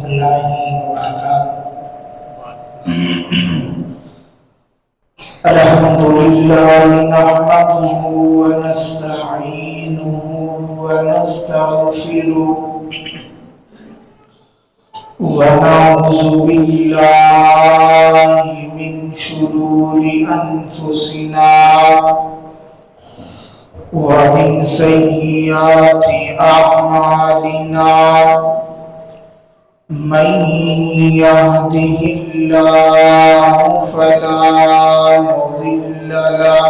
الله وبركاته. الحمد لله نحمده ونستعينه ونستغفره ونعوذ بالله من شرور أنفسنا ومن سيئات أعمالنا من يهده الله فلا مضل له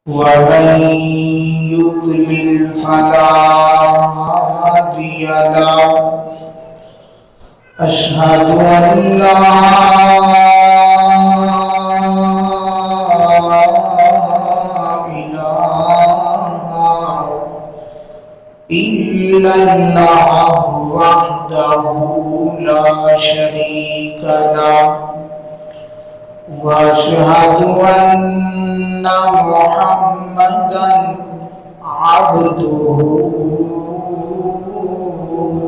ومن يضلل فلا هادي له أشهد أن لا إله إلا الله وحده لا شريك له وأشهد أن محمدا عبده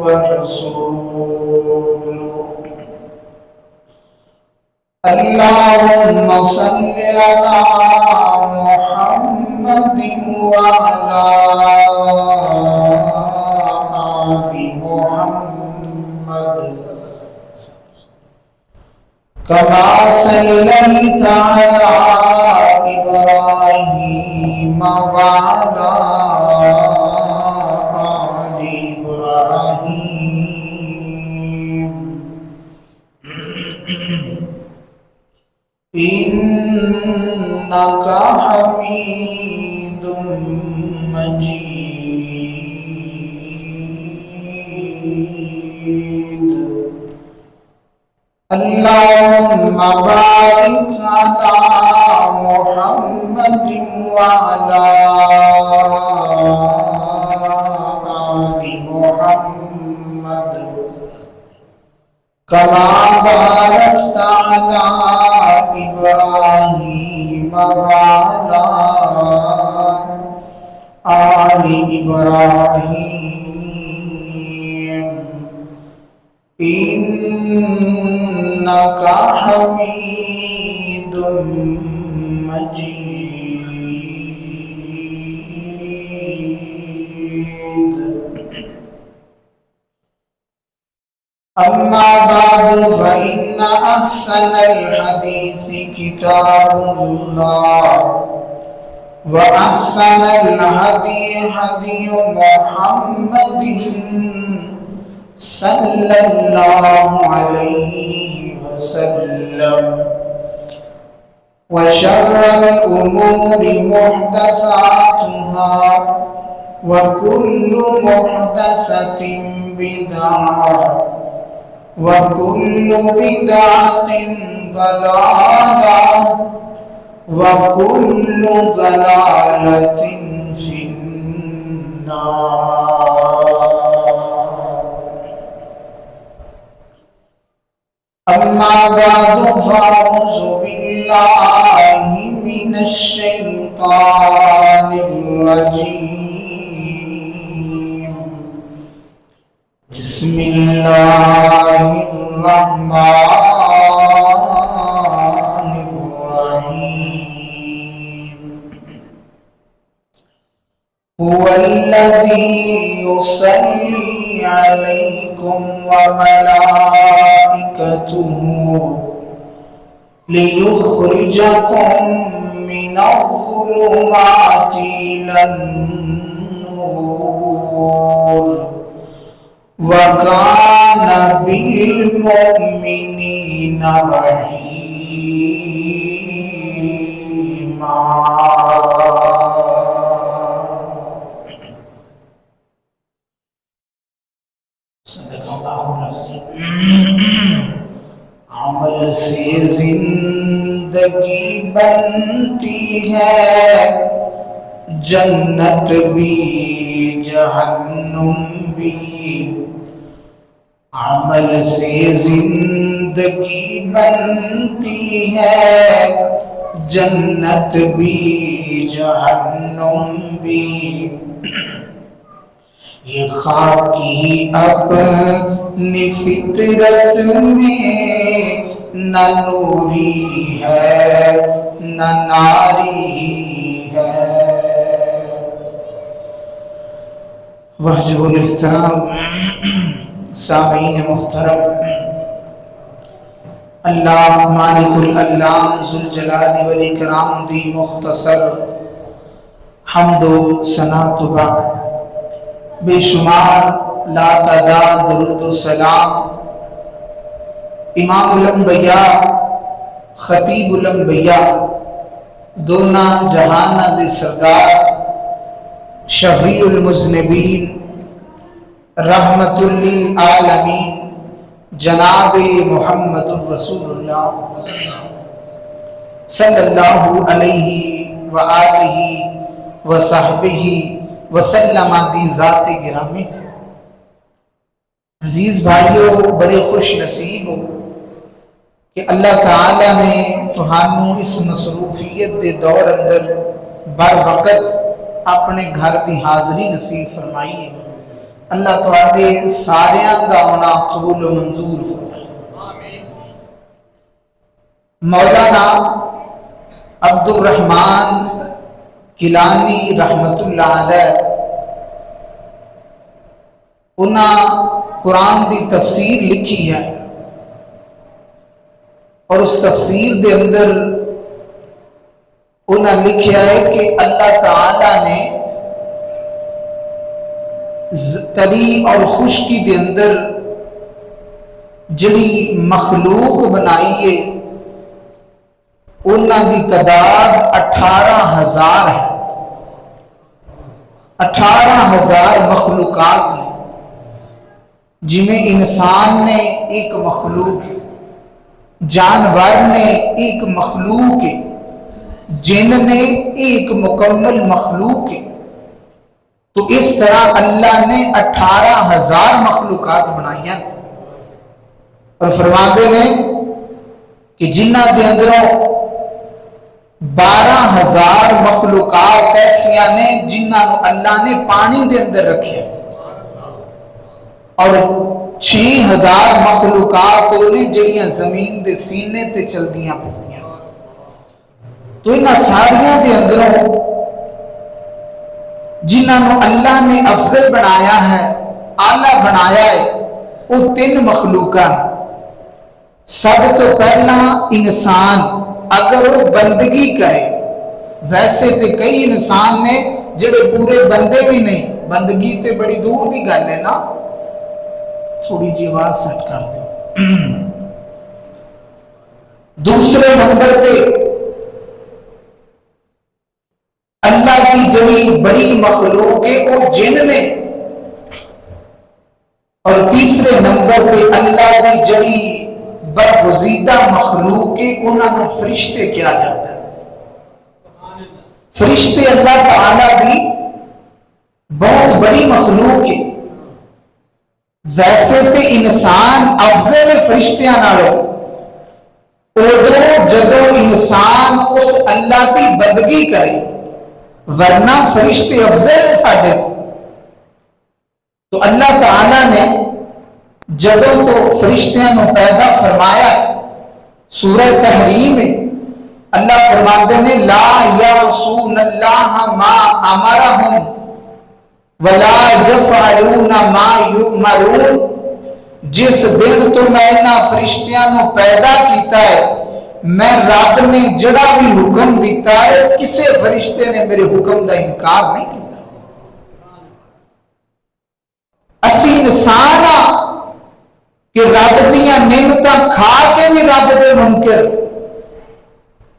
ورسوله. اللهم صل على محمد وعلى آل محمد كما صليت على إبراهيم وعلى آل إبراهيم إنك حميد مجيد. اللهم بارك على محمد وعلى آل محمد كما باركت على إبراهيم وعلى آل إبراهيم إنك حميد مجيد. أما بعد فإن أحسن الحديث كتاب الله وأحسن الهدي هدي محمد صلى الله عليه وسلم وشر الأمور محدثاتها وكل محدثة بدعة وكل بدعة ضلالة وكل ضلالة في النار. أما بعد فأعوذ بالله من الشيطان الرجيم. بسم الله الرحمن الرحيم. هو الذي يصلي عليكم وملائكته ليخرجكم من الظلمات إلى النور وكان بالمؤمنين رحيما. صدق اللہ العظیم. عمل سے زندگی بنتی ہے جنت بھی جہنم بھی. عمل سے زندگی بنتی ہے جنت بھی جہنم بھی. یہ خاکی اپنی فطرت میں نہ نوری ہے نہ ناری ہے۔ واجب الاحترام سامعین محترم، اللہ مالک الالام ذوالجلال والاکرام دی مختصر حمد و ثنا تو بعد بے شمار لا تعداد درود و سلام امام الانبیاء خطیب الانبیاء دونوں جہانہ دے سردار شفیع المذنبین رحمت للعالمین جناب محمد الرسول اللہ صلی اللہ علیہ وآلہ وصحبہ وسلم دی ذات گرامی تھے۔ عزیز بھائیو، بڑے خوش نصیب ہو کہ اللہ تعالیٰ نے تہانوں اس مصروفیت دے دور اندر بر وقت اپنے گھر دی حاضری نصیب فرمائی ہے۔ اللہ تواڈے ساریاں دا ہونا قبول و منظور فرمائے۔ مولانا عبد الرحمن کیلانی رحمت اللہ علیہ انہاں قرآن دی تفسیر لکھی ہے، اور اس تفسیر دے اندر انہاں لکھیا ہے کہ اللہ تعالی نے تری اور خشکی دے اندر جڑی مخلوق بنائی ہے انہاں دی تعداد 18,000 ہے۔ 18,000 مخلوقات ہیں، جن میں انسان نے ایک مخلوق ہے، جانور نے ایک مخلوق ہے، جن نے ایک مکمل مخلوق ہے۔ تو اس طرح اللہ نے 18,000 مخلوقات بنائی ہیں، اور فرماتے ہیں کہ جنہ دے اندروں 12,000 مخلوقات ایسیاں نے جنہاں نو اللہ نے پانی دے اندر رکھے، اور 6,000 مخلوقات نے جڑیاں زمین دے سینے تے چل دیاں پڑتیاں۔ تو انہاں ساریاں دے اندروں جنہاں نو اللہ نے افضل بنایا ہے، اعلیٰ بنایا ہے، وہ 3 مخلوقات۔ سب تو پہلا انسان، اگر وہ بندگی کرے، ویسے تے کئی انسان نے جڑے پورے بندے بھی نہیں، بندگی تے بڑی دور دی گل ہے نا، تھوڑی جی آواز سیٹ کر دو۔ دوسرے نمبر تے اللہ کی جڑی بڑی مخلوق ہے وہ جن نے، اور تیسرے نمبر تے اللہ کی جڑی برگزیدہ مخلوق ہے انہاں کو فرشتے کیا جاتا ہے۔ فرشتے اللہ تعالیٰ بھی بہت بڑی مخلوق ہے، ویسے تے انسان افضل فرشتیاں نالوں، ادو جدو انسان اس اللہ کی بندگی کرے، ورنہ فرشتے افضل نے ساڈے تو اللہ تعالیٰ نے جدو تو فرشتیاں نو پیدا فرمایا، سورہ تحریم میں اللہ فرماتے نے لا یعصون اللہ ما امرہم ولا یفعلون ما یؤمرون۔ جس دن تو میں انہاں فرشتیاں نو پیدا کیتا ہے، میں رب نے جڑا بھی حکم دیتا ہے، کسے فرشتے نے میرے حکم دا انکار نہیں کیتا۔ اسی انسان کہ رب دیاں نعمتاں کھا کے بھی رب دے منکر،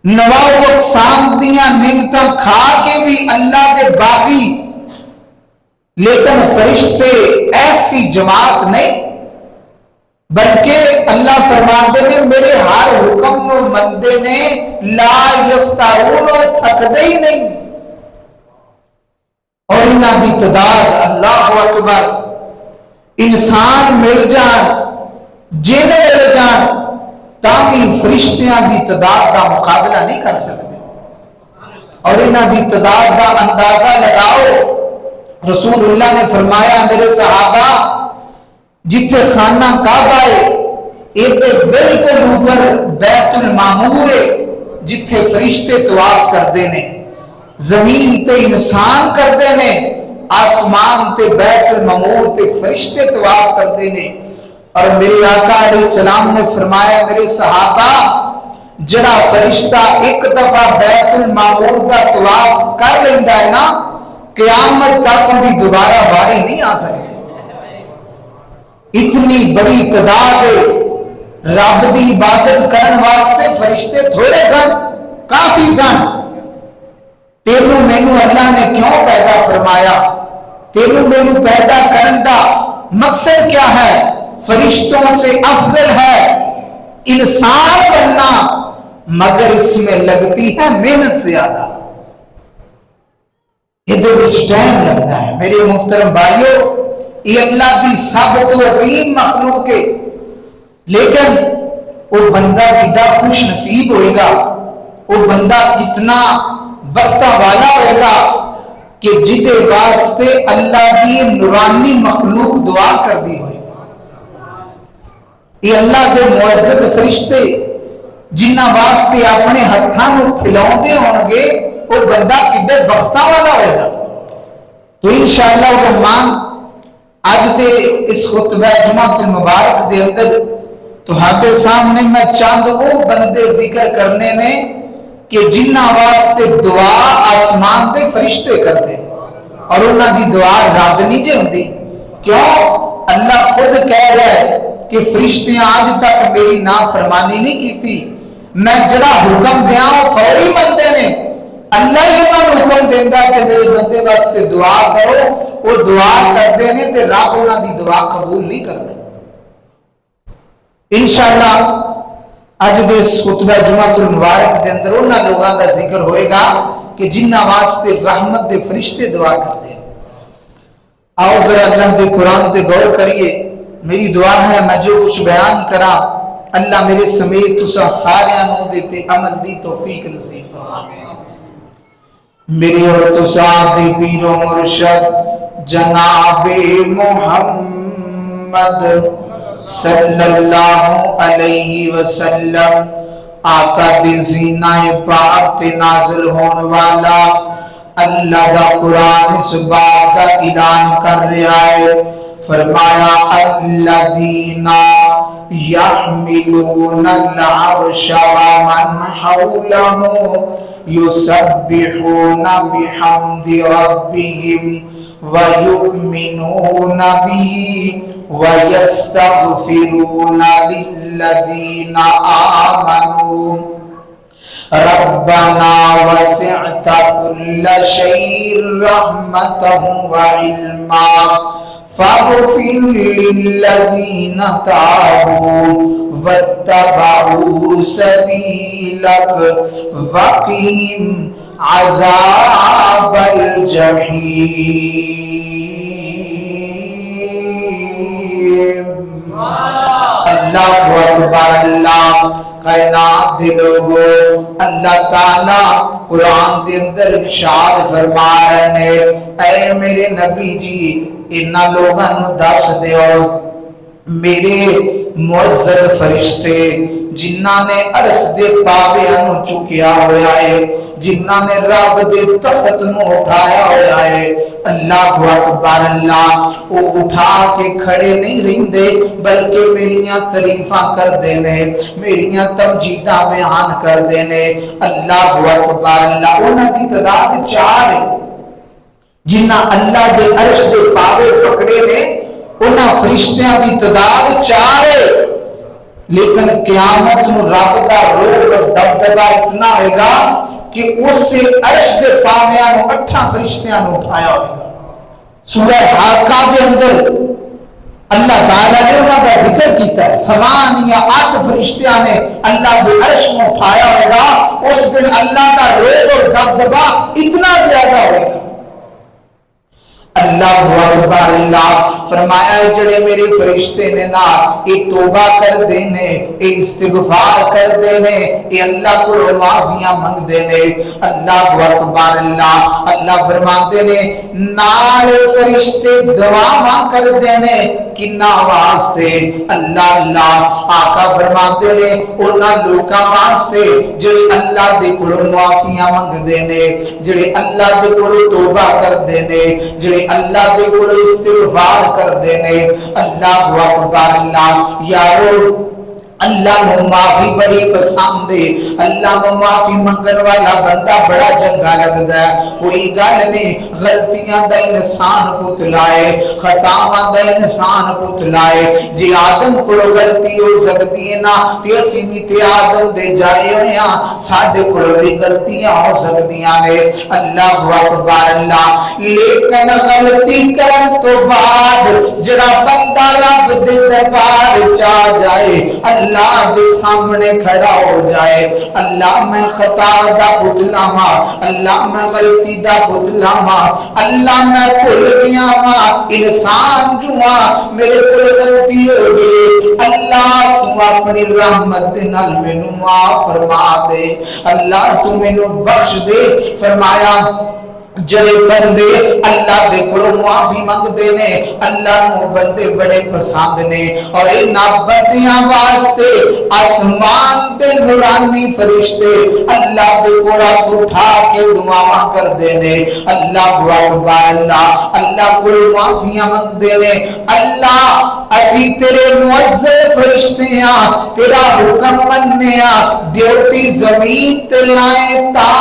نواؤ اقسام دیاں نعمتاں کھا کے بھی اللہ دے باغی، لیکن فرشتے ایسی جماعت نہیں، بلکہ اللہ فرماتے نے میرے ہر حکم نو مندے نے، لا یفترون، تھکدے ہی نہیں۔ اور انہاں دی تعداد اللہ اکبر، انسان مل جان، جن مل جان، تاکہ فرشتیاں دی تعداد دا مقابلہ نہیں کر سکتے۔ اور انہاں دی تعداد دا اندازہ لگاؤ، رسول اللہ نے فرمایا میرے صحابہ جتھے خانہ کعبہ ہے ایک بالکل اوپر بیت المعمور ہے جتھے فرشتے طواف کردے نے، زمین تے انسان کردے نے، آسمان تے بیت المعمور تے فرشتے طواف کردے نے۔ اور میرے آقا علیہ السلام نے فرمایا میرے صحابہ جڑا فرشتہ ایک دفعہ بیت المعمور دا طواف کر لیندہ ہے نا، قیامت تک ان کی دوبارہ باری نہیں آ سکتی۔ اتنی بڑی تعداد رب دی عبادت کرن واسطے فرشتے تھوڑے سن، کافی سن۔ تینوں مینوں اللہ نے کیوں پیدا فرمایا؟ تینوں مینوں پیدا کرن دا مقصد کیا ہے؟ فرشتوں سے افضل ہے انسان بننا، مگر اس میں لگتی ہے محنت زیادہ، ادھر وچ ٹائم لگتا ہے۔ میرے محترم بھائیو، یہ اللہ کی سب تو عظیم مخلوق ہے، لیکن وہ بندہ کتنا خوش نصیب ہوئے گا، وہ بندہ کتنا بختہ والا ہوئے گا کہ جدے واسطے اللہ کی نورانی مخلوق دعا کر دی ہوئے۔ یہ اللہ کے معزز فرشتے جنہ واسطے اپنے ہتھاں پھیلاؤں دے ہونگے، وہ بندہ کدھر بختہ والا ہوئے گا۔ تو انشاءاللہ الرحمن آج دے اس خطبہ جمعہ المبارک دے اندر تو ہاتھے سامنے میں چاند وہ بندے ذکر کرنے نے کہ جنہ واسطے دعا آسمان دے فرشتے کرتے اور انہاں دی دعا رد نہیں جے ہوندی۔ کیوں؟ اللہ خود کہہ رہا ہے کہ فرشتیاں آج تک میری نافرمانی نہیں کی تھی، میں جڑا حکم دیاں وہ فوری بندے نے، اللہ ہی انہوں حکم دیندہ کہ میرے بندے واسطے دعا کرو، وہ دعا کر دینے تے رب انہوں دی دعا قبول نہیں کر دے۔ انشاءاللہ آج دے خطبہ جمعہ المبارک دے اندر انہاں لوگاں دا ذکر ہوئے گا کہ جنہ واسطے رحمت دے فرشتے دعا کر دے۔ آؤ ذرا اللہ دے قرآن تے غور کریے۔ میری دعا ہے میں جو کچھ بیان کرا اللہ میرے سمیت تسا سارے انہوں دیتے عمل دی توفیق نصیب فرمائے۔ میری اور تسا دی پیر و مرشد جناب محمد صلی اللہ علیہ وسلم آقا دی زینہ پاک تے نازل ہون والا اللہ دا قرآن اس بات دا اعلان کر رہا ہے، فرمایا الذین یحملون العرش ومن حولہ یسبحون بحمد ربهم ویؤمنون به ویستغفرون للذین آمنوا ربنا وسعت كل شيء رحمة وعلما فاغفر للذين تابوا واتبعوا سبيلك وقهم عذاب الجحيم۔ اللہ اکبر، اللہ کائنات دے لوگو، اللہ تعالیٰ قرآن دے اندر ارشاد فرما رہے ہیں اے میرے نبی جی انہاں لوگاں نو دس دیو میرے معزز فرشتے جنہاں نے عرش دے پاویاں نو چکیا ہویا ہے، جنہاں نے رب دے تخت نو اٹھایا ہویا ہے، اللہ اکبر اللہ، وہ اٹھا کے کھڑے نہیں رہندے بلکہ میریاں تعریفاں کر دینے، میریاں تمجیداں بیان کر دینے۔ اللہ اکبر اللہ، انہاں کی تعداد 4 ہے جنہاں اللہ دے عرش دے پاوے پکڑے نے، انہاں فرشتیاں دی تعداد 4 ہے، لیکن قیامت نو رب دا روح اور دبدبہ اتنا ہوئے گا کہ اس سے عرش دے پاویاں نو 8 فرشتیاں نو اٹھایا ہوئے گا۔ سورہ حاقہ دے اندر اللہ تعالیٰ نے انہاں دا ذکر کیتا ہے، 7 یا 8 فرشتیاں نے اللہ دے عرش میں اٹھایا ہوئے گا۔ اس دن اللہ دا روح اور دبدبہ اتنا زیادہ ہوئے گا۔ اللہ اکبر اللہ فرمایا جڑے میرے فرشتے نے نا اے توبہ کر دینے اے استغفار کر دینے اے اللہ کو معافیاں منگ دینے اللہ اکبر اللہ اللہ فرماتے نے نال فرشتے دعا کر دینے کنا واسطے اللہ اللہ آقا فرماتے نے انہاں لوکاں واسطے جڑے اللہ دے کولوں معافیاں منگ دینے جڑے اللہ دے کولوں توبہ کر دینے جڑے اللہ دے کولوں استغفار کر دینے اللہ اکبر اللہ یارو اللہ نو معافی بڑی پسند ہے اللہ نو معافی منگن والا بندہ بڑا چنگا لگدا ہے کوئی گل نہیں غلطیاں دا انسان پتلائے خطاواں دا انسان پتلائے جی آدم کولوں غلطی ہو سکتی ہے نا تے اسی بھی تے آدم دے جائے ہویاں ساڈے کولوں بھی غلطیاں ہو سکدیاں نے اللہ اکبر اللہ لیکن غلطی کرن تو بعد جڑا بندہ رب دے دربار چ جائے اللہ دے سامنے کھڑا ہو جائے اللہ میں خطا دا پتلاواں اللہ میں غلطی دا پتلاواں اللہ میں بھول گیا وا انسان جواں میرے کول غلطی ہو گئی اللہ تو اپنی رحمت نال مینوں معاف فرما دے اللہ تو مینوں بخش دے فرمایا جڑے بندے اللہ دے کولوں معافی منگ دے نے اللہ نو بندے بڑے پسند نے اور انہاں بندیاں واسطے آسمان تے نورانی فرشتے اللہ دے کولوں اٹھا کے دعاواں کر دے نے اللہ اکبر اللہ اللہ کولوں معافیاں منگ دے نے اللہ اسی تیرے معزز فرشتے ہاں تیرا حکم مننے ہاں ڈیوٹی زمین تے لائے تا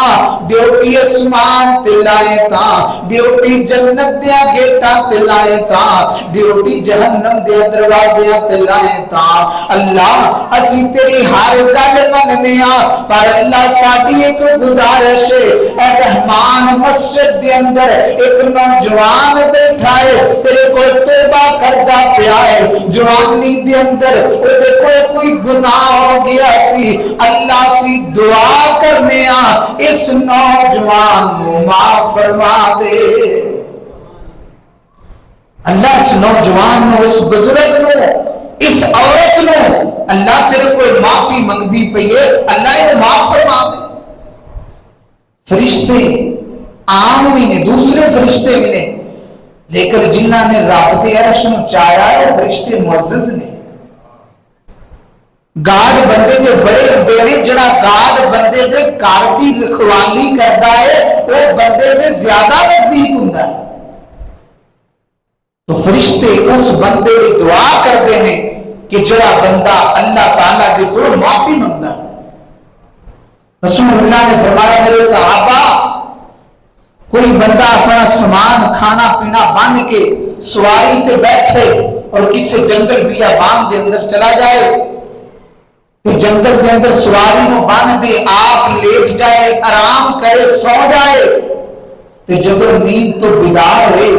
ڈیوٹی اسمان تے لائے تا ڈیوٹی جنت دیا گیٹا تے لائے تا ڈیوٹی جہنم دیا دروازے تے لائے تا اللہ اسی تیری ہر گل مننیا پر اللہ ساڈی ایک گزارش ہے اے رحمان مسجد دے اندر ایک نوجوان بیٹھا ہے تیرے کو توبہ کردا پیا ہے جوانی دے اندر او دے کوئی گناہ ہو گیا سی اللہ سی دعا کرنے اس نوجوان نو معاف فرما دے اللہ اس نوجوان نو اس بزرگ نو اس عورت نو اللہ تیرے کوئی معافی منگدی پئی ہے اللہ انہوں معاف فرما دے فرشتے عام بھی نے دوسرے فرشتے بھی نے لیکن جنہ نے رب دے عرش نو چایا ہے وہ فرشتے معزز نے گارڈ بندے دے بڑے ہوندے نے جڑا گارڈ بندے دے گھر دی رکھوالی کردا ہے وہ بندے دے زیادہ نزدیک ہوندا ہے تو فرشتے اس بندے دی دعا کردے نے کہ جڑا بندہ اللہ تعالیٰ دے کولوں معافی منگدا ہے رسول اللہ نے فرمایا میرے صحابہ کوئی بندہ اپنا سامان کھانا پینا بن کے سواری تے بیٹھے اور کسی جنگل بیابان دے اندر چلا جائے تو جنگل کے اندر سواری نو بن دے آپ لیٹ جائے آرام کرے سو جائے تو جدو نیند تو بیدار ہوئے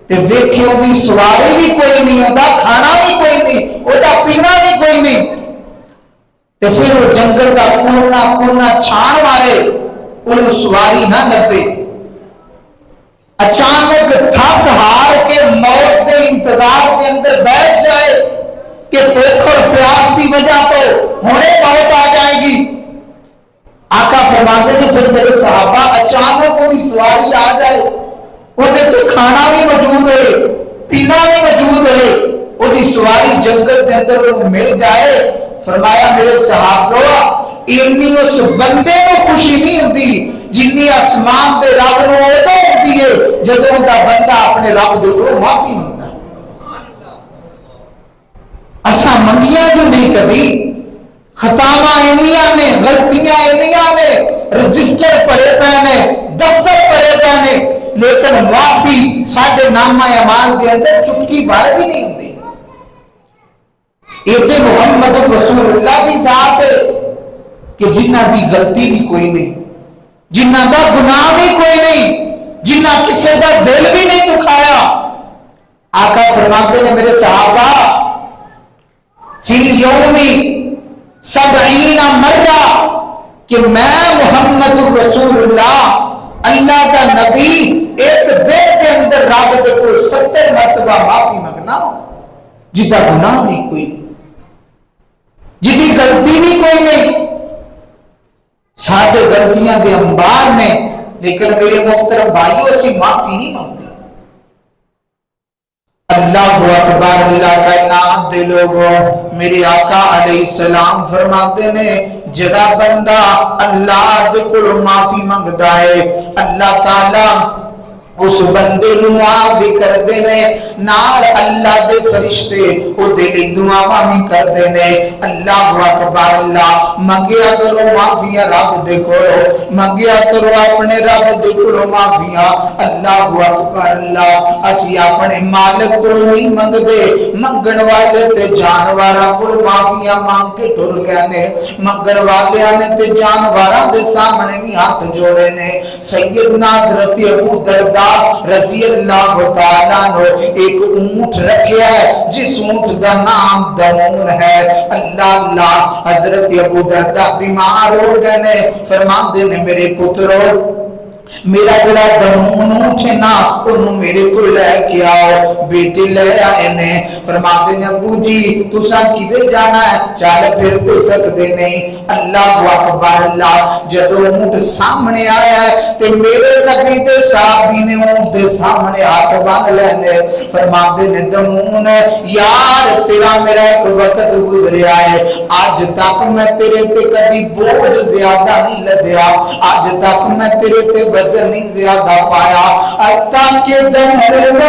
تو ویکھے دی سواری بھی کوئی نہیں ہوتا کھانا بھی کوئی نہیں ہوتا پینا بھی کوئی نہیں تو پھر وہ جنگل کا کونا چھان مارے انہوں سواری نہ لبے اچانک تھک ہار کے موت کے انتظار کے اندر بیٹھ جائے کہ بھوک اور پیاس کی وجہ تو ہونے موت آ جائے گی آقا فرماتے ہیں پھر میرے صحابہ اچانک کوئی سواری آ جائے وہ تو کھانا بھی موجود ہے پینا بھی موجود ہے وہ سواری جنگل کے اندر مل جائے فرمایا میرے صحابہ اتنی اس بندے کو خوشی نہیں ہوتی جنی آسمان دے رب نو ادو ہوتی ہے جدوں دا بندہ اپنے رب دے کولوں معافی منگدا ہے اساں منگیاں جو نہیں کبھی خطاواں اینیاں نے غلطیاں اینیاں نے رجسٹر پڑے پے نے دفتر پڑے پے نے لیکن معافی ساڈے نامہ اعمال دے اندر چٹکی بھر بھی نہیں ہوندی یہ محمد رسول اللہ کی ذات ہے کہ جنہ دی غلطی بھی کوئی نہیں جنہ دا گناہ بھی کوئی نہیں جنہ کسی دا دل بھی نہیں دکھایا آقا فرماتے نے میرے صحابہ فی یومی 70 مرہ کہ میں محمد رسول اللہ اللہ دا نبی ایک دن کے اندر رب دے کو 70 مرتبہ معافی منگنا جدا گناہ بھی کوئی نہیں، جدی غلطی بھی کوئی نہیں، سارے غلطیاں دے انبار نے، لیکن میرے محترم بھائیوں اسی معافی نہیں مانگتے۔ اللہ اکبر، اللہ کائنات دے لوگوں، میرے آقا علیہ السلام فرماتے نے جڑا بندہ اللہ دے کولوں معافی منگدا ہے اللہ تعالی اس بندے نو معاف بھی کر دینے، نال اللہ دے فرشتے او دے لئی دعاواں بھی کر دینے۔ اللہ اکبر، اللہ منگیا کرو معافیاں رب دے کولوں، منگیا کرو اپنے رب دے کولوں معافیاں۔ اللہ اکبر، اللہ اسی اپنے مالک کولوں نہیں منگدے، منگن والے تے جانوراں کولوں معافیاں مانگ کے ٹر گئے نے، منگن والیاں نے تے جانوراں دے سامنے بھی ہاتھ جوڑے نے۔ سیدنا حضرت ابو درداء رضی اللہ تعالیٰ نے ایک اونٹ رکھیا ہے جس اونٹ دا نام دمون ہے۔ اللہ حضرت ابو درداء بیمار ہو گئے نے، فرماندے نے میرے پترو میرا جڑا دمون اونٹ ہے نا انہوں میرے کو لے کے آؤ، بیٹے لے آئے نے، فرماتے نے ابو جی تساں کدے جانا ہے، چال پھر تے سکدے نہیں۔ اللہ اکبر، اللہ جدو اونٹ سامنے آیا ہے تے میرے نبی دے صحابی نے اونٹ دے سامنے ہاتھ باندھ لینے، فرماتے نے دمون یار تیرا میرا ایک وقت گزریا ہے، آج تک میں تیرے تے کبھی بوجھ زیادہ نہیں لدیا، آج تک میں تیرے تے وزن نہیں زیادہ پایا، اتا کہ دمون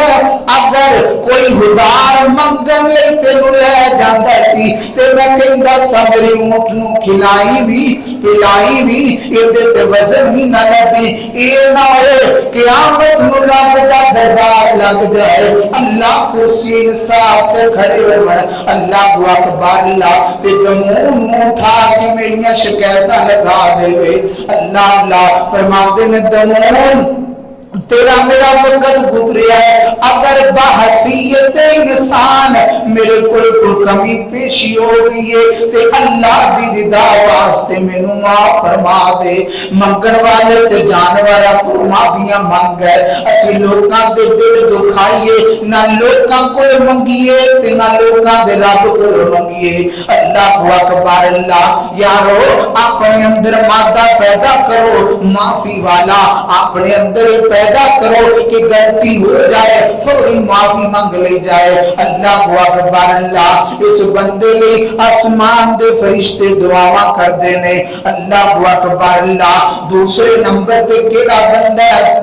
اگر کوئی ہدار منگن لے تینو لے جاندا سی تے میں کہندا سا میری اونٹ نو کھلائی بھی پلائی بھی ایدے تے وزن ہی نہ لدی، اے نہ ہوئے قیامت نو رب دا دربار لگ جائے، اللہ کرسی انصاف تے کھڑے ہوئے، اللہ اکبر، اللہ تے دمون اٹھا کے میریاں شکایتاں لگا دے وے۔ اللہ فرماتے نے دمون تیرا میرا وقت گزریا ہے، اگر بحثیت انسان میرے کوئی کمی پیشی ہو گئی ہے تے اللہ دی رضا واسطے مینوں معاف فرما دے۔ منگن والے تے جانوراں کو معافیاں مانگ گئے، اسی لوکاں دے دل دکھائیے، نہ لوکاں کو منگیے تے نہ لوکاں دے رب کو منگیے۔ اللہ اکبر، اللہ یارو اپنے اندر مادہ پیدا کرو معافی والا، اپنے اندر پیدا کرو کہ غلطی ہو جائے فوری معافی مانگ لے جائے۔ اللہ اکبر، اللہ اس بندے لئے آسمان دے فرشتے دعاواں کر دینے۔ اللہ اکبر، اللہ دوسرے نمبر تے کیڑا بندہ ہے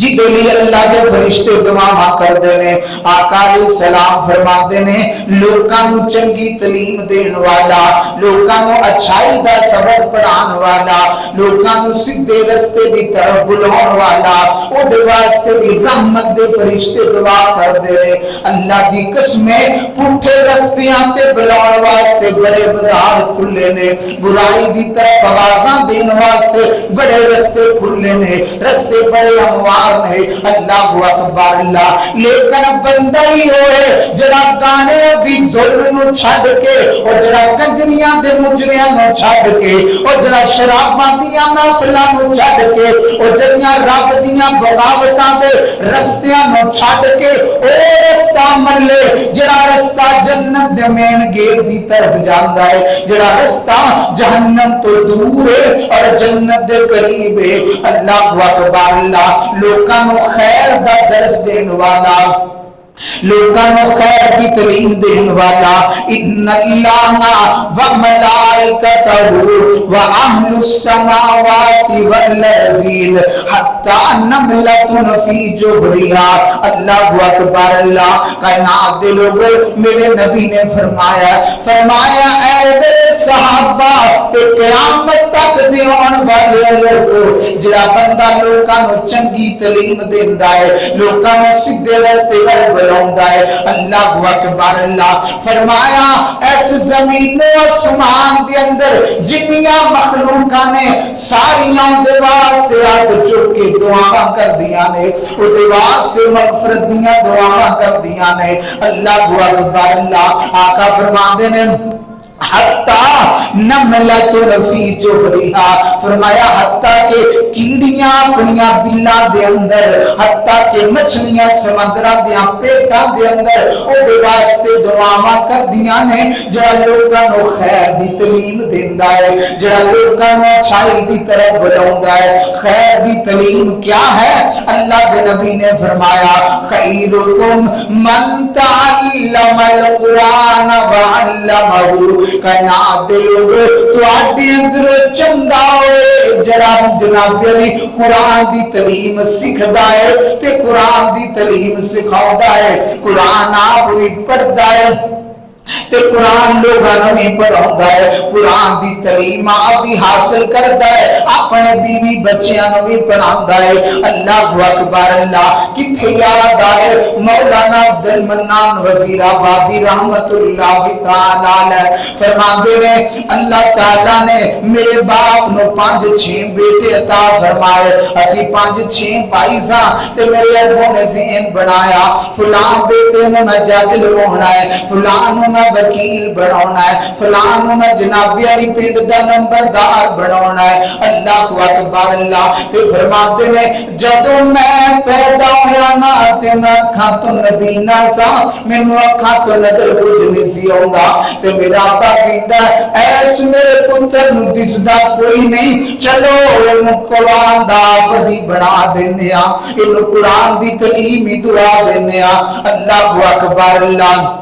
جدے لئے اللہ دے فرشتے دعاواں کر دینے۔ آقا علیہ السلام فرما دینے لوکاں نو چنگی تعلیم دین والا، لوکاں نو اچھائی دا سبق پڑھان والا، لوکاں نو سیدھے رستے دی طرف بلاؤن والا، او دے واسطے بھی رحمت دے فرشتے دعا کر دینے۔ اللہ دی قسمیں پٹھے رستیاں تے بلاؤن واسطے بڑے بازار کھلے نے، برائی دی طرف آوازاں دین واسطے بڑے رستے کھلے نے، رستے بڑے اموار نے۔ اللہ اکبر، اللہ لیکن بندہ ہی ہوئے جڑا گانے دی ظلم نو چھڈ کے اور جڑا کنجریاں دے مجریاں نو چھڈ کے اور جڑا شراباں دیاں محفلاں نو چھڈ کے اور جڑیاں رب دیاں بغاوتاں دے رستیاں نو چھڈ کے او رستہ ملے جڑا رستہ جنت دے مین گیٹ دی طرف جاندا ہے، جڑا رستہ جہنم تو دور ہے اور جنت دے قریب ہے۔ اللہ اکبر، اللہ لوکاں نو خیر دا درس دین والا، لوکاں نو خیر دی تعلیم دین والا، ان اللہ و ملائکتہ و اہل السماوات والارضین حتی نملۃ فی جحرہا۔ اللہ اکبر، اللہ کائنات دے لوگوں میرے نبی نے فرمایا اے میرے صحابہ تے قیامت تک دے آن والے لوگوں جڑا بندہ لوکاں نو چنگی تعلیم دیندا ہے، لوکاں نو سیدھے رستے ول بلاوندا ہے، اللہ اکبر، اللہ فرمایا اس زمین و آسمان دے اندر جنیاں مخلوقاں نے ساریاں دے واسطے ہاتھ چک کے دعاواں کر دیاں نے، او دے واسطے مغفرت دیاں دعاواں کر دیاں نے۔ اللہ اکبر، اللہ آقا فرماندے نے حتی نملۃ فی جوہرہا، فرمایا حتیٰ کہ کیڑیاں اپنیاں بلاں دے اندر، حتیٰ کہ مچھلیاں سمندراں دیاں پیٹاں دے اندر او دے واسطے دعاواں کردیاں نے، جڑا لوکاں نو خیر دی تعلیم دیندا ہے، جڑا لوکاں نو اچھائی دی طرف بلاوندا ہے۔ خیر دی تعلیم کیا ہے؟ اللہ دے نبی نے فرمایا خیرکم من تعلم القرآن وعلمہ، کائنات دے لوگ تواڈے اندر چنگا ہوئے جڑا جناب علی قرآن دی تعلیم سکھدا ہے تے قرآن دی تعلیم سکھاوندا ہے، قرآن آپ بھی پڑھدا ہے تے قرآن لوگاں نوں بھی پڑھاوندا ہے، قرآن دی تعلیم آپ بھی حاصل کردا ہے، اپنے بیوی بچیاں نوں بھی پڑھاوندا ہے۔ اللہ اکبر، اللہ کتھے یاد آئے مولانا عبد المنان وزیر آبادی رحمت اللہ تعالی علیہ فرماندے نے اللہ تعالی نے میرے باپ نو 5-6 بیٹے عطا فرمائے، اسی 5-6 بھائی ساں تے میرے ابو نے ذہن بنایا فلاں بیٹے نوں میں جج لوانا ہے، فلاں نوں میں وکیل بناونا ہے، فلاں میں جنابی علی پنڈ دا نمبردار بناونا ہے۔ اللہ اکبر، اللہ تے فرماتے نے جدوں میں پیدا ہویا نا تے میں اکھاں تو نبی نہ سا، مینوں اکھاں تو نظر کچھ نہیں سی آوندا تے میرا ابا کہندا ایس میرے پتر نوں دسدا کوئی نہیں، چلو اینوں قرآن دا حافظ بنا دینے آ، اینوں قرآن دی تعلیم ہی دعا دینے آ۔ اللہ اکبر، اللہ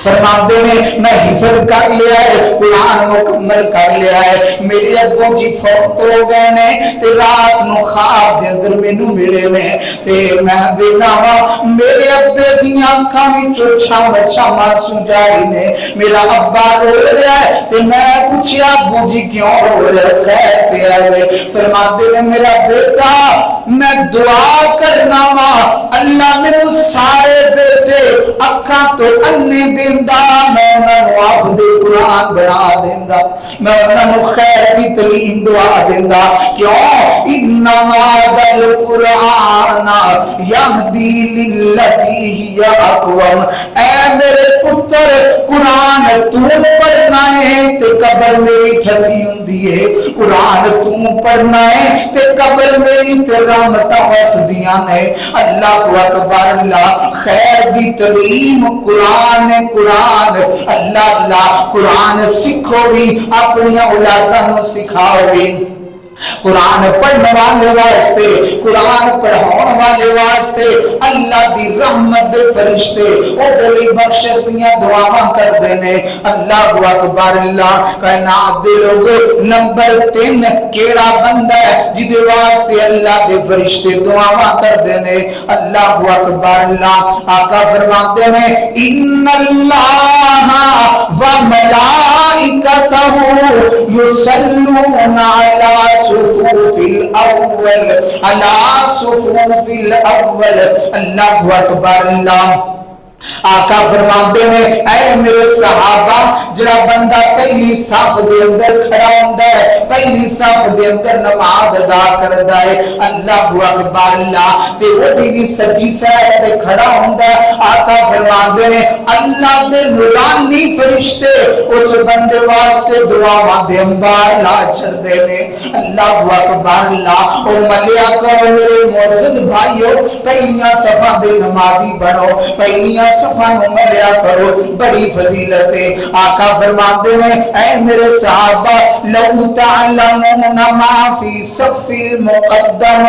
فرماندے نے میں حفظ کر لیا ہے، قرآن مکمل کر لیا ہے، میرے ابو جی فوت ہو گئے نے تے رات نو خواب دے اندر مینوں ملے نے تے میں وینا وا میرے ابے دیاں اکھاں وچوں چھم چھم آنسو جاری نے، میرا ابا رو رہا ہے تے میں پوچھیا ابو جی کیوں رو رہے خیر تے آئے؟ فرماندے نے میرا بیٹا میں دعا کرنا وا اللہ مینوں سارے بیٹے اکھاں تو انے دیندا، میں انہاں نوں حافظ قرآن بنا دیندا، میں انہاں نوں خیر دی تعلیم دعا دیندا، کیوں ان ھذا القرآن یہدی للتی ہی اقوم، اے میرے پتر قرآن تو پڑھنا ہے تے قبر میری ٹھنڈی ہوندی ہے، قرآن تو پڑھنا ہے تے قبر میری تے رحمتاں وسدیاں نے۔ اللہ اکبر، اللہ خیر دی تعلیم قرآن قرآن، اللہ اللہ قرآن سکھو بھی اپنی اولاداں نوں سکھاؤ بھی، قرآن پڑھنے والے واسطے قرآن پڑھاؤن والے واسطے اللہ دی رحمت دے فرشتے او دلی بخشش دیاں دعاواں کر دینے۔ اللہ اکبر، اللہ کائنات دے لوگ نمبر 3 کیڑا بندہ ہے جدے واسطے اللہ دے فرشتے دعاواں کر دینے۔ اللہ اکبر، اللہ آقا فرماتے ہیں ان اللہ و ملائکتہ یصلون علی صفوف الاول على صفوف الاول۔ اللہ اکبر، اللہ آقا فرماتے ہیں اے میرے صحابہ جڑا بندہ پہلی صف دے اندر کھڑا ہوندا ہے، پہلی صف دے اندر نماز ادا کردا ہے، اللہ اکبر، اللہ تے اودی بھی سجی سائڈ تے کھڑا ہوندا ہے، آقا فرماتے ہیں اللہ دے نورانی فرشتے اس بندے واسطے دعاواں دے انبار لا چھڑدے نے۔ اللہ اکبر، اللہ او ملیا کرو میرے معزز بھائیو، پہلیاں صفاں دے نمازی بنو، پہلیاں صفحہ نو ملیا کرو، بڑی فضیلت ہے۔ آقا فرماتے ہیں اے میرے صحابہ لو تعلمون ما فی صف المقدم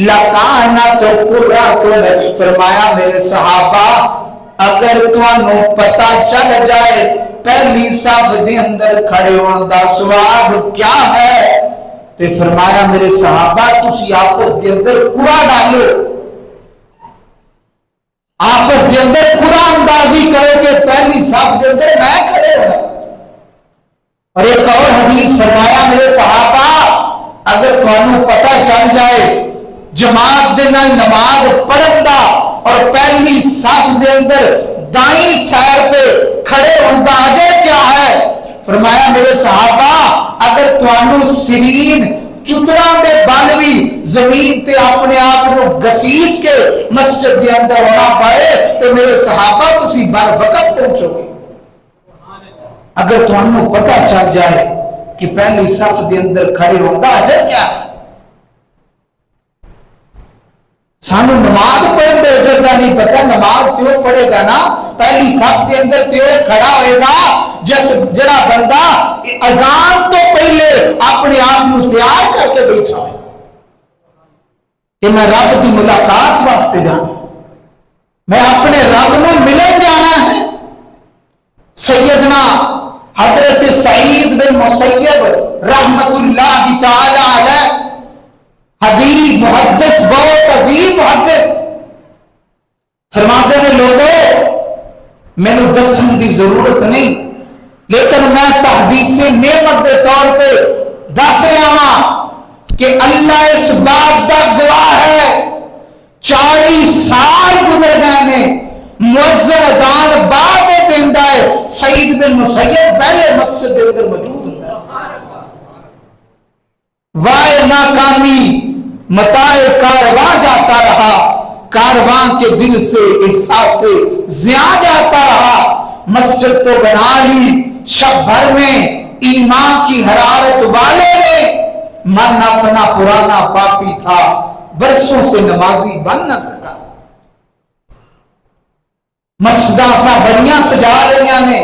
لکانت قرۃ، فرمایا میرے صحابہ اگر تانوں پتہ چل جائے پہلی صف دے اندر کھڑے ہون دا ثواب کیا ہے تے فرمایا میرے صحابہ تسی آپس دے اندر قرآن ڈالو، آپس دے اندر قرآن بازی کرو کہ پہلی صف دے اندر میں کھڑے ہونا۔ اور ایک اور حدیث فرمایا میرے صحابہ اگر تانوں پتہ چل جائے جماعت دے نال نماز پڑھن دا اور پہلی صف دے اندر دائیں سیر پہ کھڑے ہونے دا اجر کیا ہے؟ فرمایا میرے صحابہ اگر تانوں سرین چترا دے بالوی زمین تے اپنے آپ کو گسیٹ کے مسجد دے اندر ہونا پائے تو میرے صحابہ تسی بر وقت پہنچو گے۔ اگر تمہیں پتہ چل جائے کہ پہلی صف دے اندر کھڑے ہوتا اجر کیا ہے؟ سانو نماز پڑھن دے اجر دا نہیں پتہ، نماز تیو پڑھے گا نا پہلی صف دے اندر تیو کھڑا ہوئے گا جس جڑا بندہ اذان تو پہلے اپنے آپ کو تیار کر کے بیٹھا ہے کہ میں رب کی ملاقات واسطے جانا، میں اپنے رب کو ملن جانا ہے۔ سیدنا حضرت سعید بن مسیب رحمت اللہ تعالی علیہ حدیث محدث، بہت عظیم محدث، فرماتے ہیں لوگوں میں نے دسن دی ضرورت نہیں، لیکن میں تحدیث نعمت کے طور پہ دس رہا ہوں کہ اللہ اس بات کا گواہ ہے 40 سال گزر گئے میں مؤذن اذان بعد دیندا ہے، سعید بن مسیب پہلے مسجد کے اندر موجود ہوتا ہے۔ وائے ناکامی متاع کارواں جاتا رہا، کارواں کے دل سے احساس زیاں جاتا رہا، مسجد تو بنا لی، شب بھر میں ایمان کی حرارت والے نے، من اپنا پرانا پاپی تھا، برسوں سے نمازی بن نہ سکا۔ مسجداں سا بڑیاں سجا لیاں نے،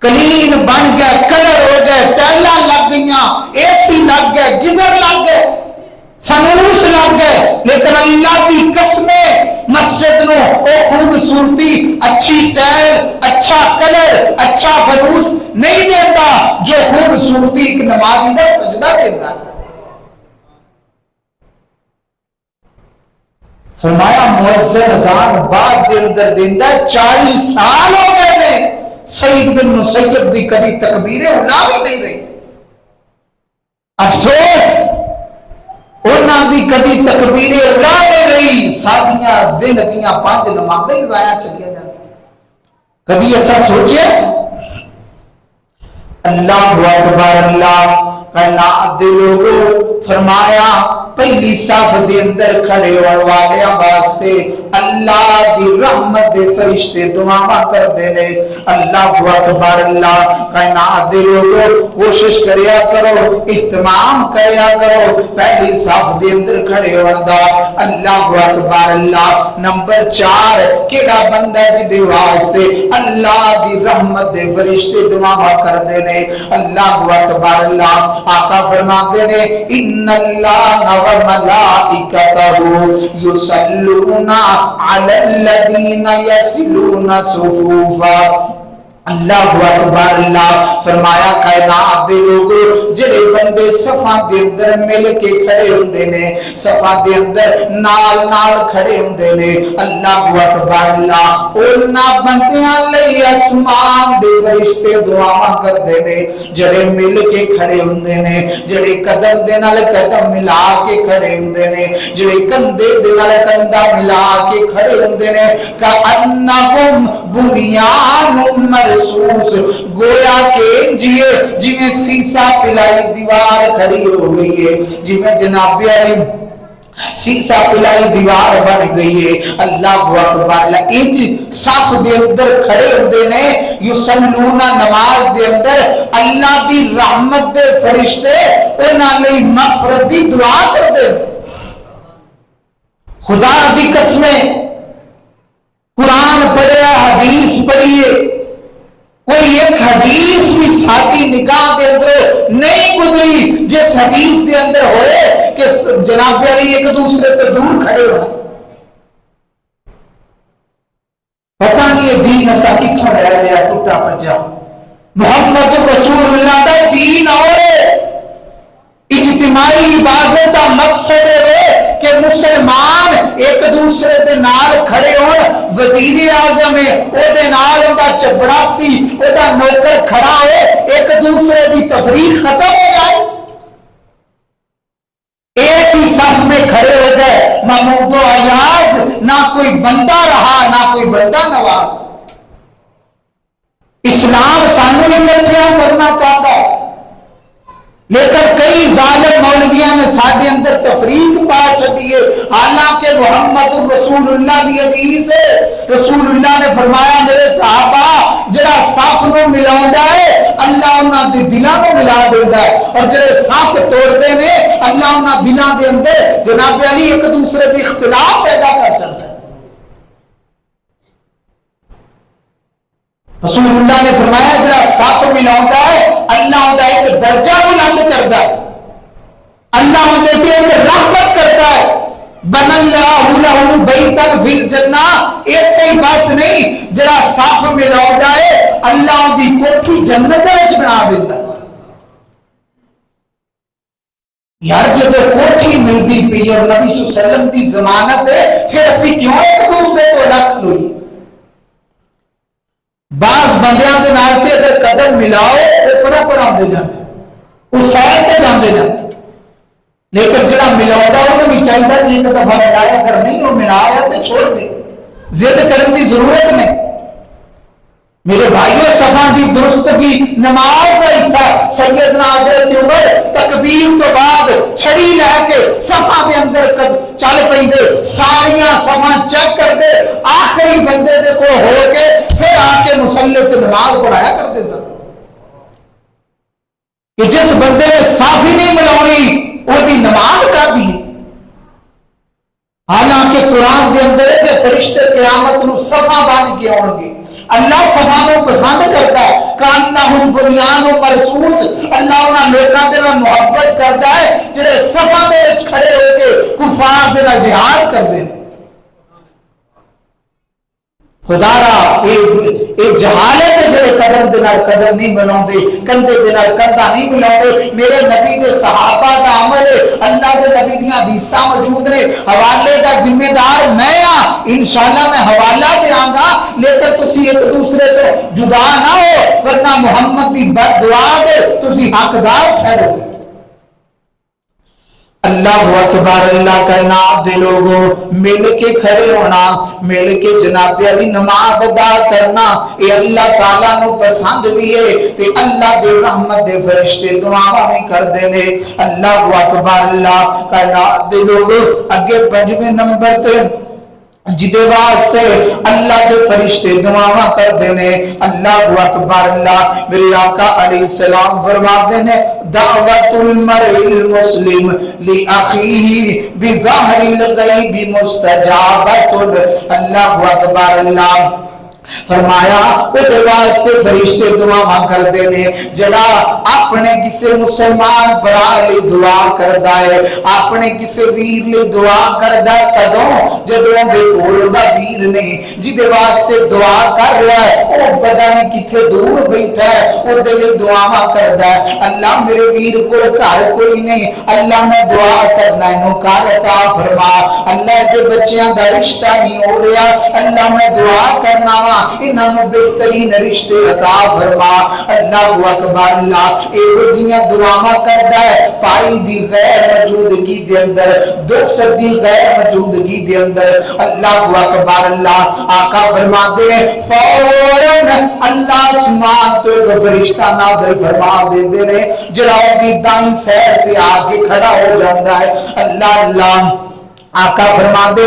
کلین بن گئے، کلر ہو گئے، ٹائلاں لگ گئیاں، اے سی لگ گئے، گیزر لگ گئے، فانوس لگ گئے، لیکن اللہ کی قسمیں مسجد نو او خوبصورتی، اچھی ٹائل، اچھا کلر، اچھا فانوس نہیں دیتا جو خوبصورتی ایک نمازی دا سجدہ دیتا۔ فرمایا مؤذن اذان بعد دے اندر دیندا 40 سال ہو گئے نے، سعید بن مسیب دی کدی تکبیر اولا بھی نہیں رہی۔ افسوس انہاں دی کدی تکبیر اولا نہیں رہی، ساتھیاں دن دیاں 5 نمازیں ضائع چلیاں جاتی۔ کدی ایسا سوچے اللہ اکبر، اللہ کائنات دے لوگوں، فرمایا پہلی صف دے اندر کھڑے ہونے والے واسطے اللہ دی رحمت دے فرشتے دعا کر دے نے۔ اللہ اکبر، اللہ کائنات دے لوگوں کوشش کریا کرو، اہتمام کریا کرو پہلی صف دے اندر کھڑے ہونے دا۔ اللہ اکبر، اللہ نمبر 4 کیڑا بندہ جدے واسطے اللہ دی رحمت دے فرشتے دعا کر دے نے۔ اللہ اکبر، اللہ آقا فرماتے نے ان اللہ و ملائکتہ یصلون علی الذین یصلون صفوفا۔ اللہ اکبر، اللہ فرمایا کائنات دے لوگوں جڑے بندے صفاں دے اندر مل کے کھڑے ہوندے نے، صفاں دے اندر نال نال کھڑے ہوندے نے، اللہ اکبر، اللہ انہاں بندیاں لئی آسمان دے فرشتے دعا کردے نے، جڑے مل کے کھڑے ہوندے نے، جڑے قدم دے نال قدم ملا کے کھڑے ہوندے نے، جڑے کندھے دے نال کندھا ملا کے کھڑے ہوندے نے، کأنہم بنیان مرصوص، گویا کہ جویں سیسا پلائی دیوار کھڑی ہو گئی ہے، جویں جناب علی سیسا پلائی دیوار بن گئی ہے۔ اللہ اکبر، انج صف دے اندر کھڑے ہوندے نے، یصلون نماز دے اندر اللہ دی رحمت دے فرشتے انہاں لئی مغفرت دی دعا کردے۔ خدا دی قسمیں قرآن پڑھیا، حدیث پڑھیے، کوئی ایک حدیث بھی ساتھی نگاہ دے اندر نہیں گزری جس حدیث دے اندر ہوئے کہ جناب علی ایک دوسرے تو دور کھڑے ہونا۔ پتہ نہیں یہ دین ایسا کتھا رہ لیا ٹوٹا پجا۔ محمد رسول اللہ دا دین اور اجتماعی عبادت کا مقصد ہے کہ مسلمان ایک دوسرے دے نال کھڑے ہون۔ وزیر اعظم ہے او دے نال اوندا چپڑاسی او دا نوکر کھڑا ہے، ایک دوسرے دی تفریق ختم ہو جائے، ایک ہی صف میں کھڑے ہو گئے، محمود و ایاز نہ کوئی بندہ رہا نہ کوئی بندہ نواز۔ اسلام سانو اکٹھیاں کرنا چاہتا ہے، لیکن کئی ظالم مولویاں نے ساڈے اندر تفریق پا چھڈی ہے، حالانکہ محمد رسول اللہ دی حدیث ہے، رسول اللہ نے فرمایا میرے صحابہ جڑا صف نو ملاوندا ہے اللہ انہاں دے دلاں نوں ملا دیندا ہے، اور جڑے صف توڑدے نے اللہ انہاں دلاں دے اندر جناب علی ایک دوسرے دے اختلاف پیدا کر چھڑدا ہے۔ رسول اللہ نے فرمایا جڑا صف ملاوندا ہے اللہ اوندا ایک درجہ بلند کردا ہے، اللہ اندے تے ایک رحمت کرتا ہے۔ بن اللہ لہ بیتا فی الجنہ، ایتھے ہی بس نہیں، جڑا صف ملاوندا ہے اللہ اندی کوٹھی جنت وچ بنا دیندا ہے۔ یار جدو کوٹھی ملتی پئی اور نبی صلی اللہ علیہ وسلم کی ضمانت ہے، پھر اسی کیوں ایک دوسرے کو رکھ لوئی؟ بعض بندیاں دے نال تے اگر قدم ملاؤ وہ پرا پرا آندے جاندے، اس سائڈ تے جاندے جاندے، لیکن جڑا ملاؤندا انہوں بھی چاہیے کہ ایک دفعہ ملایا، اگر نہیں وہ ملایا تو چھوڑ دے، ضد کرنے کی ضرورت نہیں۔ میرے بھائیوں صفاں دی درستگی نماز کا حصہ، سیدنا حضرت عمر تکبیر تو بعد چھڑی لے کے صفاں دے اندر چل پیندے، ساریاں صفاں چیک کر دے، آخری بندے دے کو ہو کے پھر آ کے مصلی تے نماز پڑھایا کرتے سن کہ جس بندے نے صاف ہی نہیں ملاونی وہ دی نماز کا دی۔ حالانکہ قرآن دے اندر ہے کہ فرشتے قیامت نو صفا بن کے آن گے، اللہ صفا نو پسند کرتا ہے، کانہم بنیان و مرصوص، اللہ انہاں لوکاں دے نال محبت کرتا ہے جڑے صفا دے وچ کھڑے ہو کے کفار دے نال جہاد کردے۔ خدا را اے جہالت جڑے قدم دے نال قدم نہیں ملاوندے، کندھے دے نال کندھا نہیں ملاوندے، میرے نبی دے صحابہ دا عمل ہے، اللہ دے نبی دیاں حدیثاں موجود نے، حوالے دا ذمہ دار میں ہاں، انشاءاللہ میں حوالہ دیاں گا، لیکن تسی ایک دوسرے تو جدا نہ ہو، ورنہ محمد دی بد دعا دے تسی حقدار ٹھہرو۔ اللہ اکبر، اللہ کا نام دے لوگوں، مل کے کھڑے ہونا، مل کے جناب علی نماز ادا کرنا، اے اللہ تعالیٰ نو پسند بھی ہے تے اللہ دے رحمت دے فرشتے دعاواں بھی کر دے نے۔ اللہ اکبر، اللہ کا نام دے لوگوں، اگے 5ویں نمبر تے جدے واسطے اللہ دے فرشتے دعاواں کر دینے۔ اللہ اکبر، اللہ میرے آقا علیہ السلام فرما دینے دعوت المرء المسلم لأخیہ بظاہر الغیب مستجابت۔ اللہ اکبر، اللہ فرمایا وہ واسطے فرشتے دعا کر دینے جڑا اپنے کسے مسلمان برا لئے دعا کردہ ہے، اپنے کسے ویر لئے دعا کردہ کدوں جدوں دے کول دا ویر نہیں، جدے واسطے دعا کر رہا ہے وہ پتہ نہیں کتھے دور بیٹھا ہے، وہ دلے دعا کردہ ہے اللہ میرے ویر کو گھر کوئی نہیں، اللہ میں دعا کرنا ہے نوکار عطا فرما، اللہ دے بچیاں دا رشتہ نہیں ہو رہا، اللہ میں دعا کرنا وا انہوں بہترین رشتے عطا فرما۔ اللہ اکبر، اللہ ایک دنیا دعا کرتا ہے پائی دی غیر موجودگی دے اندر، دوست دی غیر موجودگی دے اندر۔ اللہ اکبر، اللہ آقا فرما دے فوراً اللہ آسمان تو ایک فرشتہ نازل فرما دے دے جڑا دی دائیں سیر تے آگے کھڑا ہو جاتا ہے۔ اللہ اللہ آقا فرما دے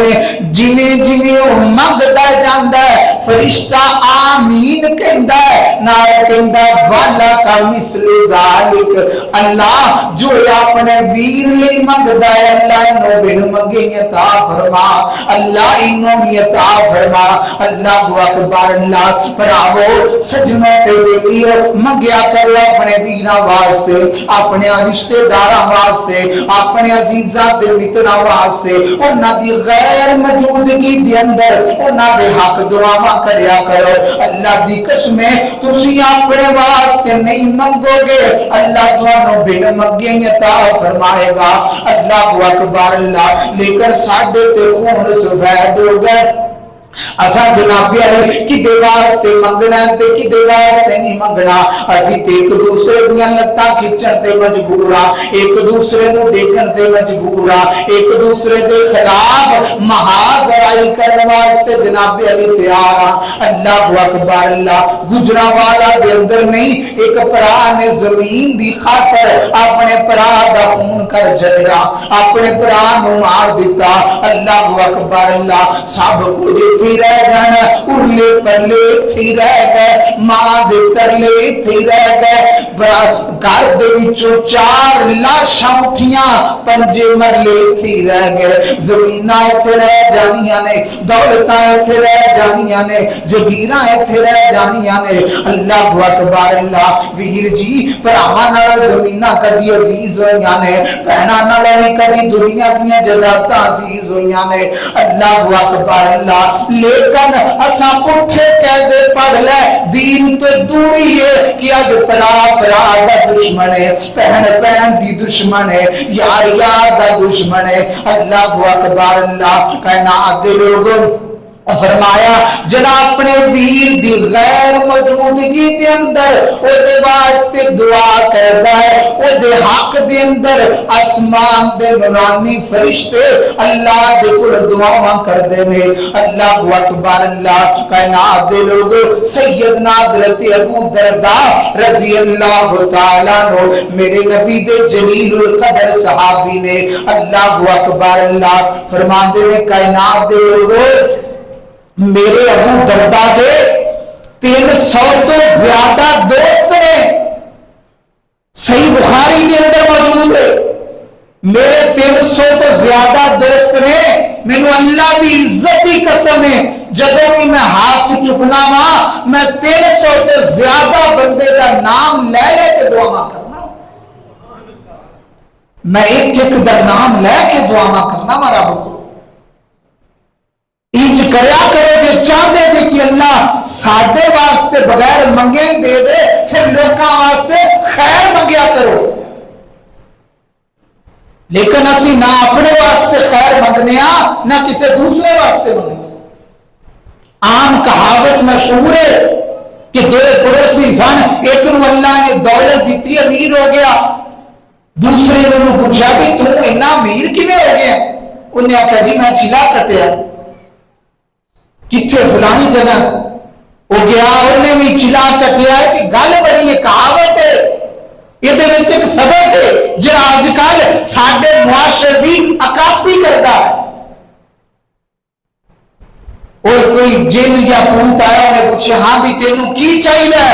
جنہیں جنہیں وہ منگتا جاندہ ہے فرشتہ آمین کہندہ ہے، نال کہندہ ہے والا کا مثل ذالک، اللہ جو اپنے ویر لئے منگتا ہے اللہ انہوں بن مگیں عطا فرما، اللہ انہوں بھی عطا فرما۔ اللہ اکبر، اللہ پراو سجنوں تے بیلیو منگیا کرو اپنے ویرہ واسطے، اپنے رشتہ دارہ واسطے، اپنے عزیزہ تے مترہ واسطے، انہاں دی غیر موجودگی دے اندر انہاں دے حق دعاواں کریا کرو۔ اللہ دی قسمیں تسی اپنے واسطے نہیں منگو گے اللہ تانوں بن منگے عطا فرمائے گا۔ اللہ اکبر، اللہ لیکن ساڈے تے خون سفید ہو گئے، اسا جناب علی کدے واسطے منگنا تے کدے واسطے نہیں منگنا، اسی تے ایک دوسرے دیاں لتاں کھچن تے مجبور ہاں، ایک دوسرے نو دیکھن تے مجبور ہاں، ایک دوسرے دے خلاف محاذرائی کرنے واسطے جناب علی تیار ہاں۔ اللہ اکبر، اللہ گجرا والا دے اندر نہیں ایک پرا نے زمین دی خاطر اپنے پرا دا خون کر جڑیا، اپنے پرا نو مار دیتا۔ اللہ اکبر، اللہ سب کو اتھی رہ جانا, ارلے پرلے اتھی رہ گئے, ماں دے ترلے اتھی رہ گئے, گھر دے وچوں 4 لاشاں اٹھیاں, 5 مرلے اتھی رہ گئے, زمیناں اتھے رہ جانیاں نے, دولتاں اتھے رہ جانیاں نے, جگیراں اتھے رہ جانیاں نے. اللہ اکبر اللہ. ویر جی بھراواں نال زمیناں کدی عزیز ہوئیاں نے, بہناں نال وی کدی دنیا دیاں جائیداداں عزیز ہوئیاں نے. اللہ اکبر اللہ. لیکن اساں پٹھے قاعدے پڑھ لے, دین تو دوری ہے کہ اج پرا پرا دا دشمن ہے, بہن بہن دی دشمن ہے, یار یار دا دشمن ہے. اللہ اکبر اللہ. کائنات دے لوگوں فرمایا جڑا اپنے ویر دی غیر موجودگی دے اندر او دے واسطے دعا کردا ہے, او دے حق دے اندر آسمان دے نورانی فرشتے اللہ دے کول دعاواں کردے نے. اللہ اکبر اللہ. کائنات دے لوگوں سیدنا حضرت ابو درداء رضی اللہ تعالیٰ عنہ میرے نبی دے جلیل القدر صحابی نے. اللہ اکبر اللہ. فرماندے نے کائنات دے لوگوں میرے ابو درداء دے 300 تو زیادہ دوست نے, صحیح بخاری کے اندر موجود ہے. میرے 300 تو زیادہ دوست نے. مینو اللہ دی عزت کی قسم ہے جدوں بھی میں ہاتھ چکنا وا میں 300 تو زیادہ بندے کا نام لے لے کے دعا کرنا, میں ایک ایک دا نام لے کے دعا کرنا وا رب کو. انج کریا کرو جے چاہتے جے کہ اللہ ساڈے واسطے بغیر منگے ہی دے دے, پھر لوکاں واسطے خیر منگیا کرو. لیکن اسی نہ اپنے واسطے خیر منگنے نہ کسی دوسرے واسطے منگنے. عام کہاوت مشہور ہے کہ 2 پڑوسی سن, ایک نو اللہ نے دولت دیتی امیر ہو گیا, دوسرے نے پوچھا بھی تو اتنا امیر کیویں ہو گیا؟ انہیں آخیا جی میں چیلا کٹیا. کتنے فلانی جگہ وہ گیا, انہیں بھی چلا کٹیا ہے کہ گل بڑی ہے, کہاوت ہے, یہ ایک سبق ہے جڑا اج کل ساڈے معاشرے دی عکاسی کرتا ہے. اور کوئی جن یا پوت آیا, انہیں پوچھا ہاں بھی تینوں کی چاہیے؟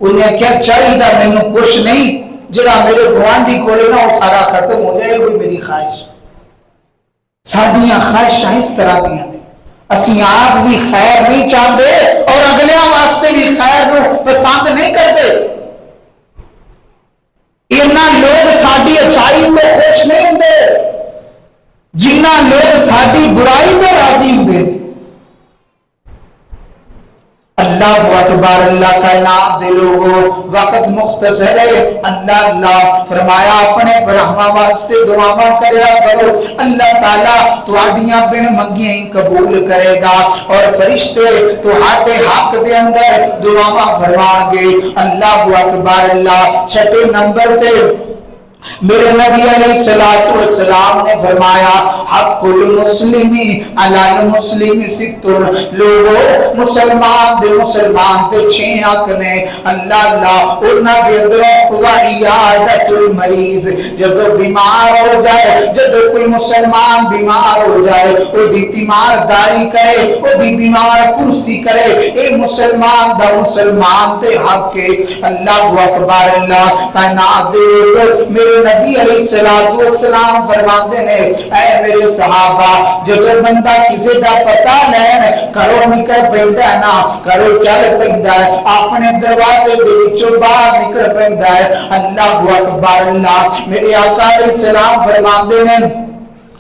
انہیں کیا چاہیے مینوں کچھ نہیں, جڑا میرے گوانڈی کولے نا وہ سارا ختم ہو جائے, کوئی میری خواہش. ساڈیاں خواہشاں اس طرح دیاں نے, اسی آپ بھی خیر نہیں چاہتے اور اگلے واسطے بھی خیر نو پسند نہیں کرتے. اتنا لوگ ساری اچھائی تو خوش نہیں ہوتے جنہ لوگ ساری برائی تو راضی ہوتے. اللہ اکبر اللہ. کائنات دے لوگوں وقت مختصر ہے. اللہ فرمایا اپنے برہما واسطے دعاواں کریا کرو, اللہ تعالیٰ تہاڈیاں بن منگیاں ہی قبول کرے گا, اور فرشتے تہاڈے حق دے اندر دعاواں فرمان گے. اللہ اکبر اللہ. 6 نمبر تے میرے نبی علیہ الصلوۃ والسلام نے فرمایا حق المسلمی علی المسلم 6. لوگوں مسلمان دے مسلمان تے 6 حق نے. اللہ انہاں دے اندروں وعیادت المریض, جدو بیمار ہو جائے, جدو کوئی مسلمان بیمار ہو جائے او دی تیمارداری کرے, او دی بیمار پرسی کرے, اے مسلمان دا مسلمان تے حق ہے. اللہ اکبر اللہ. کائنات دے میرے نبی علیہ الصلوۃ والسلام فرماتے نے اے میرے صحابہ جب بندہ کسی دا پتہ لین کرو نکل پیندا ہے نا, کرو چل پیندا ہے, اپنے دروازے دے وچوں باہر نکل پیندا ہے. اللہ اکبر اللہ. میرے آقا علیہ السلام فرماتے نے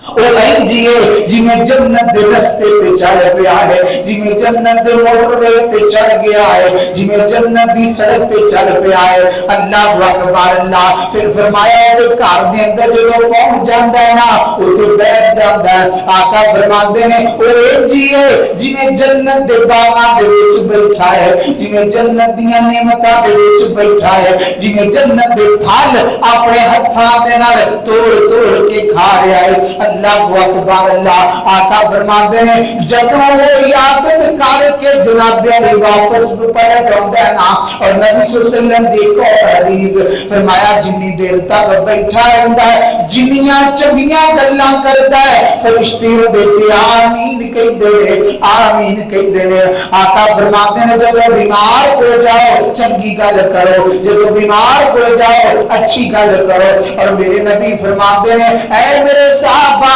او جیے جی میں جنت دے رستے تے چل پیا ہے, جی میں جنت دے موٹر وے تے چڑھ گیا ہے, جی میں جنت دی سڑک تے چل پیا ہے. اللہ اکبر اللہ. پھر فرمایا تے گھر دے اندر جدوں پہنچ جاندا ہے نا اوتھے بیٹھ جاندا ہے. آقا فرماندے نے او جیے جی میں جنت دے باغاں دے وچ بیٹھا ہے, جی میں جنت دیاں نعمتاں دے وچ بیٹھا ہے, جی میں جنت دے پھل اپنے ہتھاں دے نال توڑ توڑ کے کھا رہا ہے. اللہ اللہ اکبر اللہ آقا فرماتے ہیں جدوں وہ عیادت کر کے جناب علی واپس پلٹ آਉਂਦਾ ہے نا اور نبی صلی اللہ علیہ وسلم دی ایک اور حدیث فرمایا جنی دیر تک بیٹھا رہندا ہے جنیاں چنگیاں گلاں کردا ہے فرشتے دیتے آمین کہندے نے آمین کہندے نے آقا فرماتے ہیں جب بیمار ہو جاؤ چنگی گل کرو جب بیمار ہو جاؤ اچھی گل کرو اور میرے نبی فرماتے ہیں اے میرے صحابہ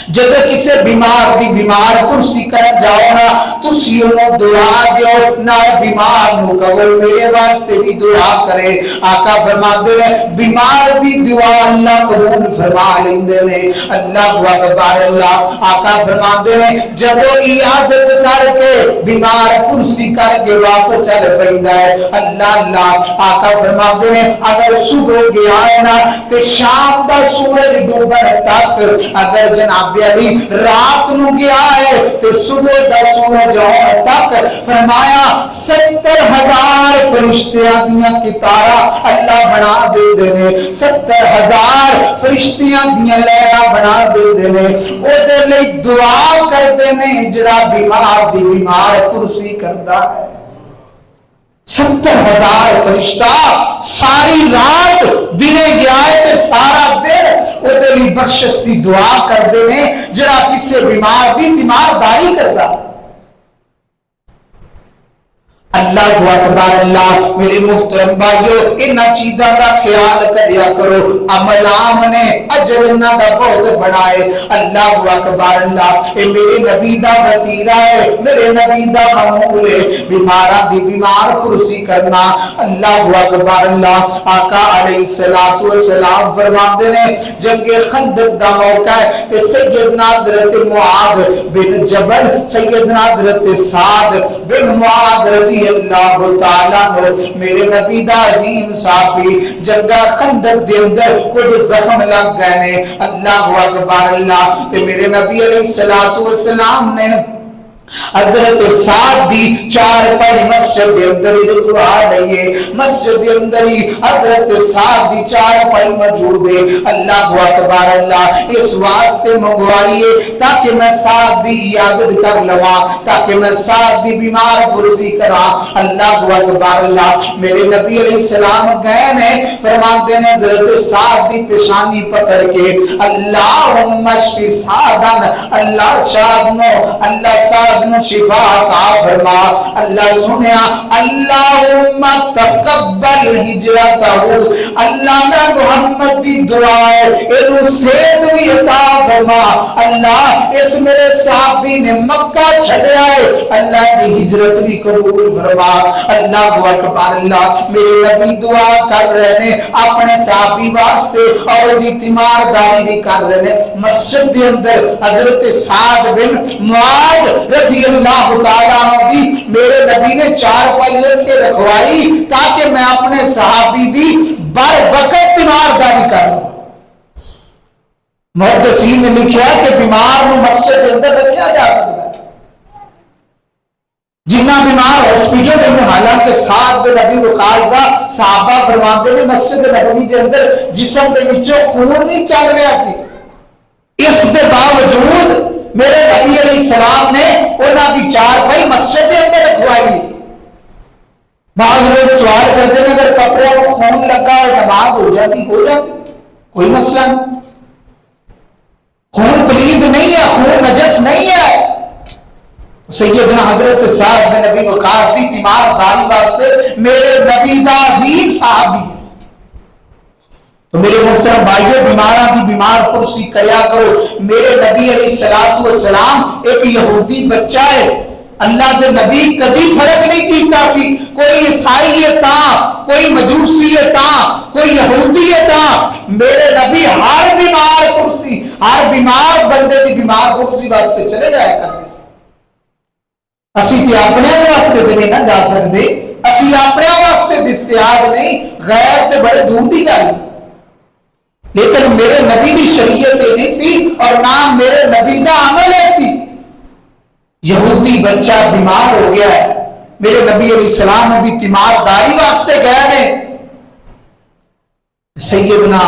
جب کسی بیمار دی بیمار کرسی کر جاؤ نا تسی انہوں دعا دیو نہ بیمار نو کہو میرے واسطے بھی دعا کرے آقا فرماتے ہیں بیمار دی دعا اللہ قبول فرما لیندے نے اللہ اکبر اللہ آقا فرماتے ہیں جب عیادت کر کے بیمار کرسی کر کے واپس چل پیندا ہے اللہ اللہ آقا فرماتے ہیں اگر صبح گیا ہے نا تے شام دا سورج ڈوبن تک اگر جناب علی رات نو گیا ہے تے صبح دا سورج ہونے تک فرمایا 70,000 فرشتیاں دیاں کتارا اللہ بنا دیندے نے 70,000 فرشتیاں دیاں لہراں بنا دیندے نے او دے لئی دعا کردے نے جڑا بیمار دی بیمار کرسی کردا ہے 70,000 فرشتہ ساری رات دنے گیا ہے تے سارا دن او دے لئی بخشش دی دعا کردے نے جڑا کسے بیمار دی تیمارداری کردا اللہ اکبر اللہ میرے محترم بھائیو انہاں چیزاں دا خیال کریا کرو عمل آمنے اجر انہاں دا بہت بڑا ہے اللہ اکبر اللہ اے میرے نبی دا وطیرہ ہے میرے نبی دا معمول ہے بیمارہ دی بیمار کرسی کرنا اللہ اکبر اللہ آقا علیہ السلام فرماتے ہیں جنگ خندق دا موقع ہے کہ سیدنا حضرت معاذ بن جبل سیدنا حضرت سعد بن معاذ رضی اللہ تعالیٰ نو میرے نبی دا عظیم صحابی جنگا خندق دے اندر کچھ زخم لگ گئے نے اللہ اکبر اللہ تے میرے نبی علیہ السلام نے حضرت سعد دی چار پائی مسجد دے اندر ہی رکھوا لئیے مسجد دے اندر ہی حضرت سعد دی چار پائی موجود ہے اللہ اکبر اللہ اس واسطے منگوائیے تاکہ میں سعد دی عیادت کر لواں تاکہ میں سعد دی بیمار پرسی کراں اللہ اکبر اللہ میرے نبی علیہ السلام گئے نے فرماتے ہیں حضرت سعد دی پیشانی پکڑ کے اللہم اشفی سعدن اللہ سعد نو شفا عطا فرما اللہ سنیا اللہم تقبل ہجرتہ اللہ میں محمد دی دعا ہے انہوں صحت بھی عطا فرما اللہ اس میرے صحابی نے مکہ چھڑیا ہے اللہ دی ہجرت بھی قبول فرما اللہ اکبر اللہ میرے نبی دعا کر رہے ہیں اپنے صحابی واسطے اور دی تیمارداری بھی کر رہے ہیں مسجد دے اندر حضرت سعد بن معاذ رضی اللہ تعالیٰ عنہ دی میرے نبی نے چار پائی کے رکھوائی تاکہ میں اپنے صحابی دی بر وقت تیمارداری کر لوں محدثین نے لکھا کہ بیمار نو مسجد کے اندر رکھا جا سکتا ہے جنہ بیمار ہاسپٹل کے اندر حالانکہ سعد بن ابی وقاص دا صحابہ فرماتے نے مسجد نبوی کے اندر جسم دے وچوں خون نہیں چل رہا سی اس کے باوجود میرے نبی علیہ السلام نے انہاں دی چار پائی مسجد کے اندر رکھوائی بعض لوگ سوال کرتے ہیں اگر کپڑے کو خون لگا ہے نماز ہو جاتی کوئی مسئلہ نہیں خون پلید نہیں ہے خون نجس نہیں ہے سیدنا حضرت سعد بن ابی وقاص دی تیمارداری واسطے میرے نبی دا عظیم صحابی تو میرے محترم بھائیو بیماراں دی بیمار پرسی کریا کرو میرے نبی علیہ السلام ایک یہودی بچہ ہے اللہ دے نبی کدی فرق نہیں کیتا سی کوئی عیسائی ہے تا کوئی مجوسی ہے تا کوئی یہودی ہے تا میرے نبی ہر بیمار پرسی ہر بیمار بندے دی بیمار پرسی واسطے چلے جایا کرتے سی اسی تے اپنے واسطے تے نہیں نہ جا سکتے اسی اپنے واسطے دستیاب نہیں غیر تے بڑے دور دی گل لیکن میرے نبی دی شریعت نہیں سی اور نہ میرے نبی دا عمل ہے سی یہودی بچہ بیمار ہو گیا ہے میرے نبی علیہ السلام دی تیمارداری واسطے گئے نے سیدنا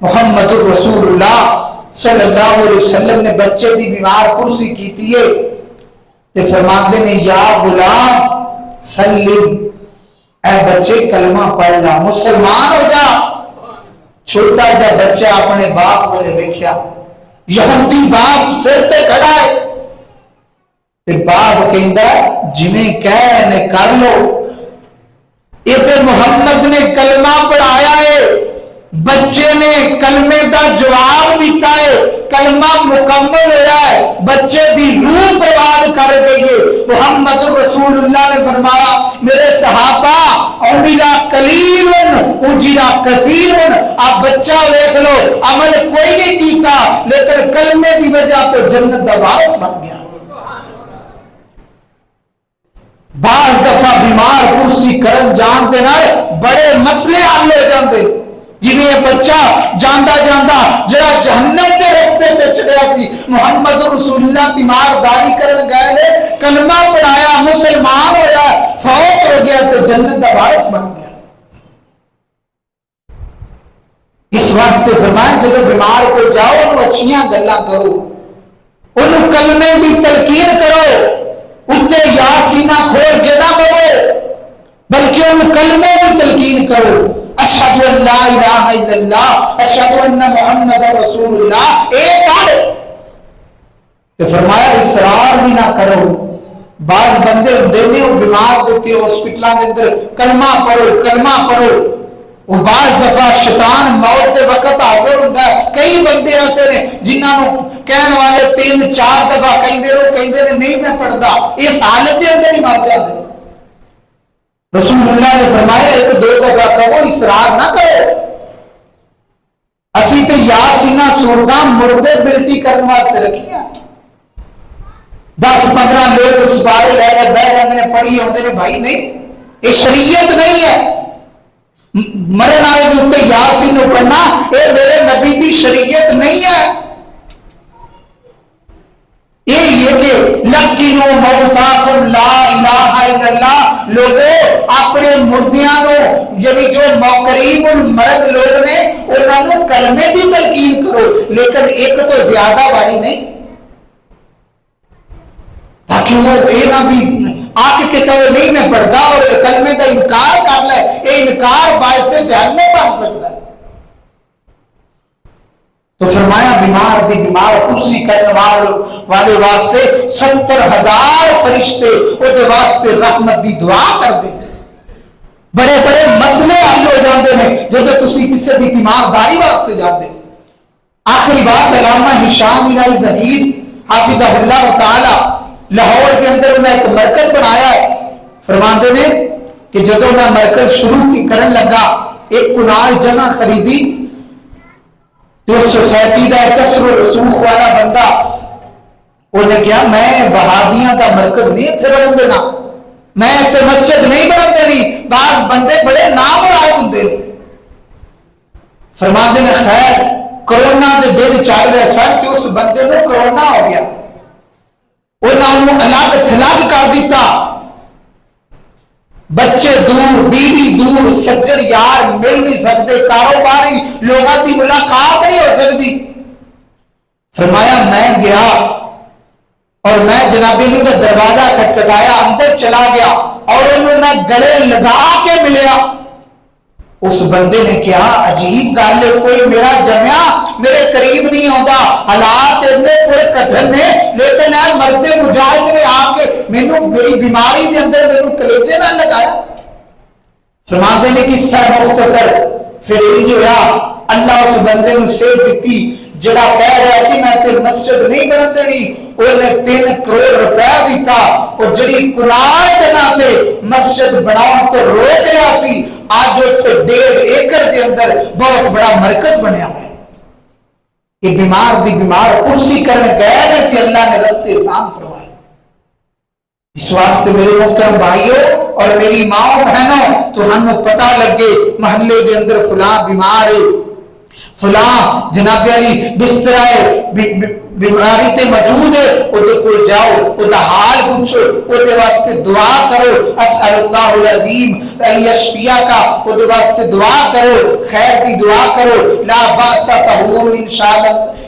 محمد الرسول اللہ صلی اللہ علیہ وسلم نے بچے دی بیمار پرسی کیتی ہے تے فرماندے نے یا غلام سلم، اے بچے کلمہ پڑھ لا، مسلمان ہو جا۔ چھوٹا جا بچہ اپنے باپ کو ویکھیا، یہودی باپ سر تے کھڑا ہے تے باپ کہندا جویں کہہ رہے نے کر لو۔ ادھر محمد نے کلمہ پڑھایا ہے، بچے نے کلمے دا جواب دیتا ہے، کلمہ مکمل ہوا ہے، بچے دی روح پرواد کر گئی ہے۔ محمد رسول اللہ نے فرمایا میرے صحابہ امیرا قلیل اجرا کثیر، آپ بچہ دیکھ لو عمل کوئی نہیں کیتا لیکن کلمے دی وجہ تو جنت دا وارث بن گیا۔ بعض دفعہ بیمار کرسی کرن جان دے نال بڑے مسئلے حل ہو جاندے، جویں بچہ جاندا جاندا جڑا جہنم دے رستے تے چڑھیا سی، محمد رسول اللہ تیمارداری کرن گئے نے، کلمہ پڑھایا، مسلمان ہویا، فوت ہو گیا تو جنت دا وارث بن گیا۔ اس واسطے فرمایا جب بیمار کو جاؤ انہوں اچھیاں گلاں کرو، انہوں کلمے دی تلقین کرو، اتنے یاسینہ کھول کے نہ بولو بلکہ انہوں کلمے دی تلقین کرو، اشہد ان لا الہ الا اللہ اشہد ان محمد رسول اللہ، اے پڑھ۔ تو فرمایا اصرار بھی نہ کرو، بعض بندے ہوندے وہ بیمار دیتے ہاسپٹلاں دے اندر کلمہ پڑھو کلمہ پڑھو، وہ بعض دفعہ شیطان موت دے وقت حاضر ہوتا ہے۔ کئی بندے ایسے نے جنہوں کہنے والے 3-4 دفعہ کہندے نے نہیں میں پڑھتا، اس حالت دے اندر ہی مر جاتے۔ رسول اللہ نے فرمایا 1-2 دفعہ کہو، اصرار نہ کرو۔ اسی تے یاسینہ سورتاں مردے بلٹی کرنے واسطے رکھیاں، 10-15 لوگ اس بارے لے کر بہ جاندے نے پڑھی ہوندے نے، بھائی نہیں یہ شریعت نہیں ہے، مرن آئے دے اتے یاسین پڑھنا اے میرے نبی دی شریعت نہیں ہے۔ یہ کہ لَقِّنُوا مَوْتَاكُمْ لا الہ الا اللہ، لوگوں اپنے مردیاں نو یعنی جو قریب المرد لوگ نے انہاں نو کلمے دی تلقین کرو، لیکن ایک تو زیادہ باری نہیں، تاکہ وہ یہ نہ بھی آ کے کہے نہیں میں پڑھتا اور کلمے کا انکار کر لے، یہ انکار باعث جہنم بن سکتا ہے۔ تو فرمایا بیمار دی بیمار کرسی کرنے والے واسطے 70,000 فرشتے وہ دے واسطے رحمت دی دعا کر دے، بڑے بڑے مسئلے حل ہو جاندے ہیں جب تسی کسی دی تیمارداری واسطے جاندے۔ آخری بات علامہ ہشام الہی ظہیر حافظہ اللہ تعالی لاہور کے اندر انہیں ایک مرکز بنایا ہے، فرماندے نے کہ جدو میں مرکز شروع کی کرن لگا ایک کنال جگہ خریدی تو سوسائٹی دا ایک اثر و رسوخ والا بندہ انہیں کیا میں وہابیاں دا مرکز نہیں اتھے بڑھن دینا، میں اتھے مسجد نہیں بڑھن دینی، بعض بندے بڑے نام رائے ہوندے۔ فرماندے نے خیر کرونا دے دن چل رہے سن کہ اس بندے میں کرونا ہو گیا، انہوں الگ تھلگ کر دیتا، بچے دور بیوی دور سجن یار مل نہیں سکتے، کاروباری لوگوں کی ملاقات نہیں ہو سکتی۔ فرمایا میں گیا اور میں جناب علی کا دروازہ کھٹکھٹایا، اندر چلا گیا اور انہوں نے گلے لگا کے ملیا۔ اس بندے نے کیا عجیب گل ہے، کوئی میرا جمیا میرے قریب نہیں ہوتا، حالات اتنے پورے کٹھن نے، لیکن اے مرد مجاہد نے آ کے مینوں میری بیماری دے اندر مینوں کلیجے نہ لگایا۔ فرماندے نے کہ سر مختصر پھر یہ جو ہے اللہ اس بندے نو صحت دیتی جڑا کہہ رہا سی میں تے مسجد نہیں بنن دینی، انہیں 3 کروڑ روپے دیتا، اور جڑی کنال جگہ تے مسجد بناؤن تو روک رہا سی آج اتنے 1.5 ایکڑ دے اندر بہت بڑا مرکز بنیا ہے۔ یہ بیمار دی بیمار کرسی کرنے گئے نے تھے، اللہ نے رستے آسان فرمائے۔ اس واسطے میرے محترم بھائیوں اور میری ماں بہنوں تو ہمیں پتہ لگے محلے دے اندر فلاں بیمار ہے، فلاں جناب علی بستر بیماری تے موجود ہے اودے کول جاؤ اودہ حال پوچھو اودے واسطے دعا کرو اسأل اللہ العظیم ان یشفیہ کا اودے واسطے دعا کرو خیر دی دعا کرو لا باس طہور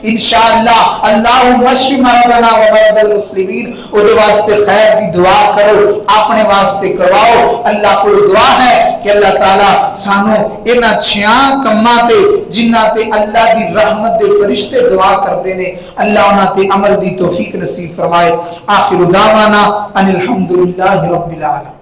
انشاءاللہ اللہم اشف مرضنا و مرض المسلمین اودے واسطے خیر دی دعا کرو اپنے واسطے کرواؤ اللہ کو دعا ہے کہ اللہ تعالیٰ سانو انہاں چھیاں کماں تے جنہاں تے اللہ دی رحمت دے فرشتے دعا کر دینے اللہ انہاں تے عمل دی توفیق نصیب فرمائے آخر دعوانا ان الحمدللہ رب العالمین.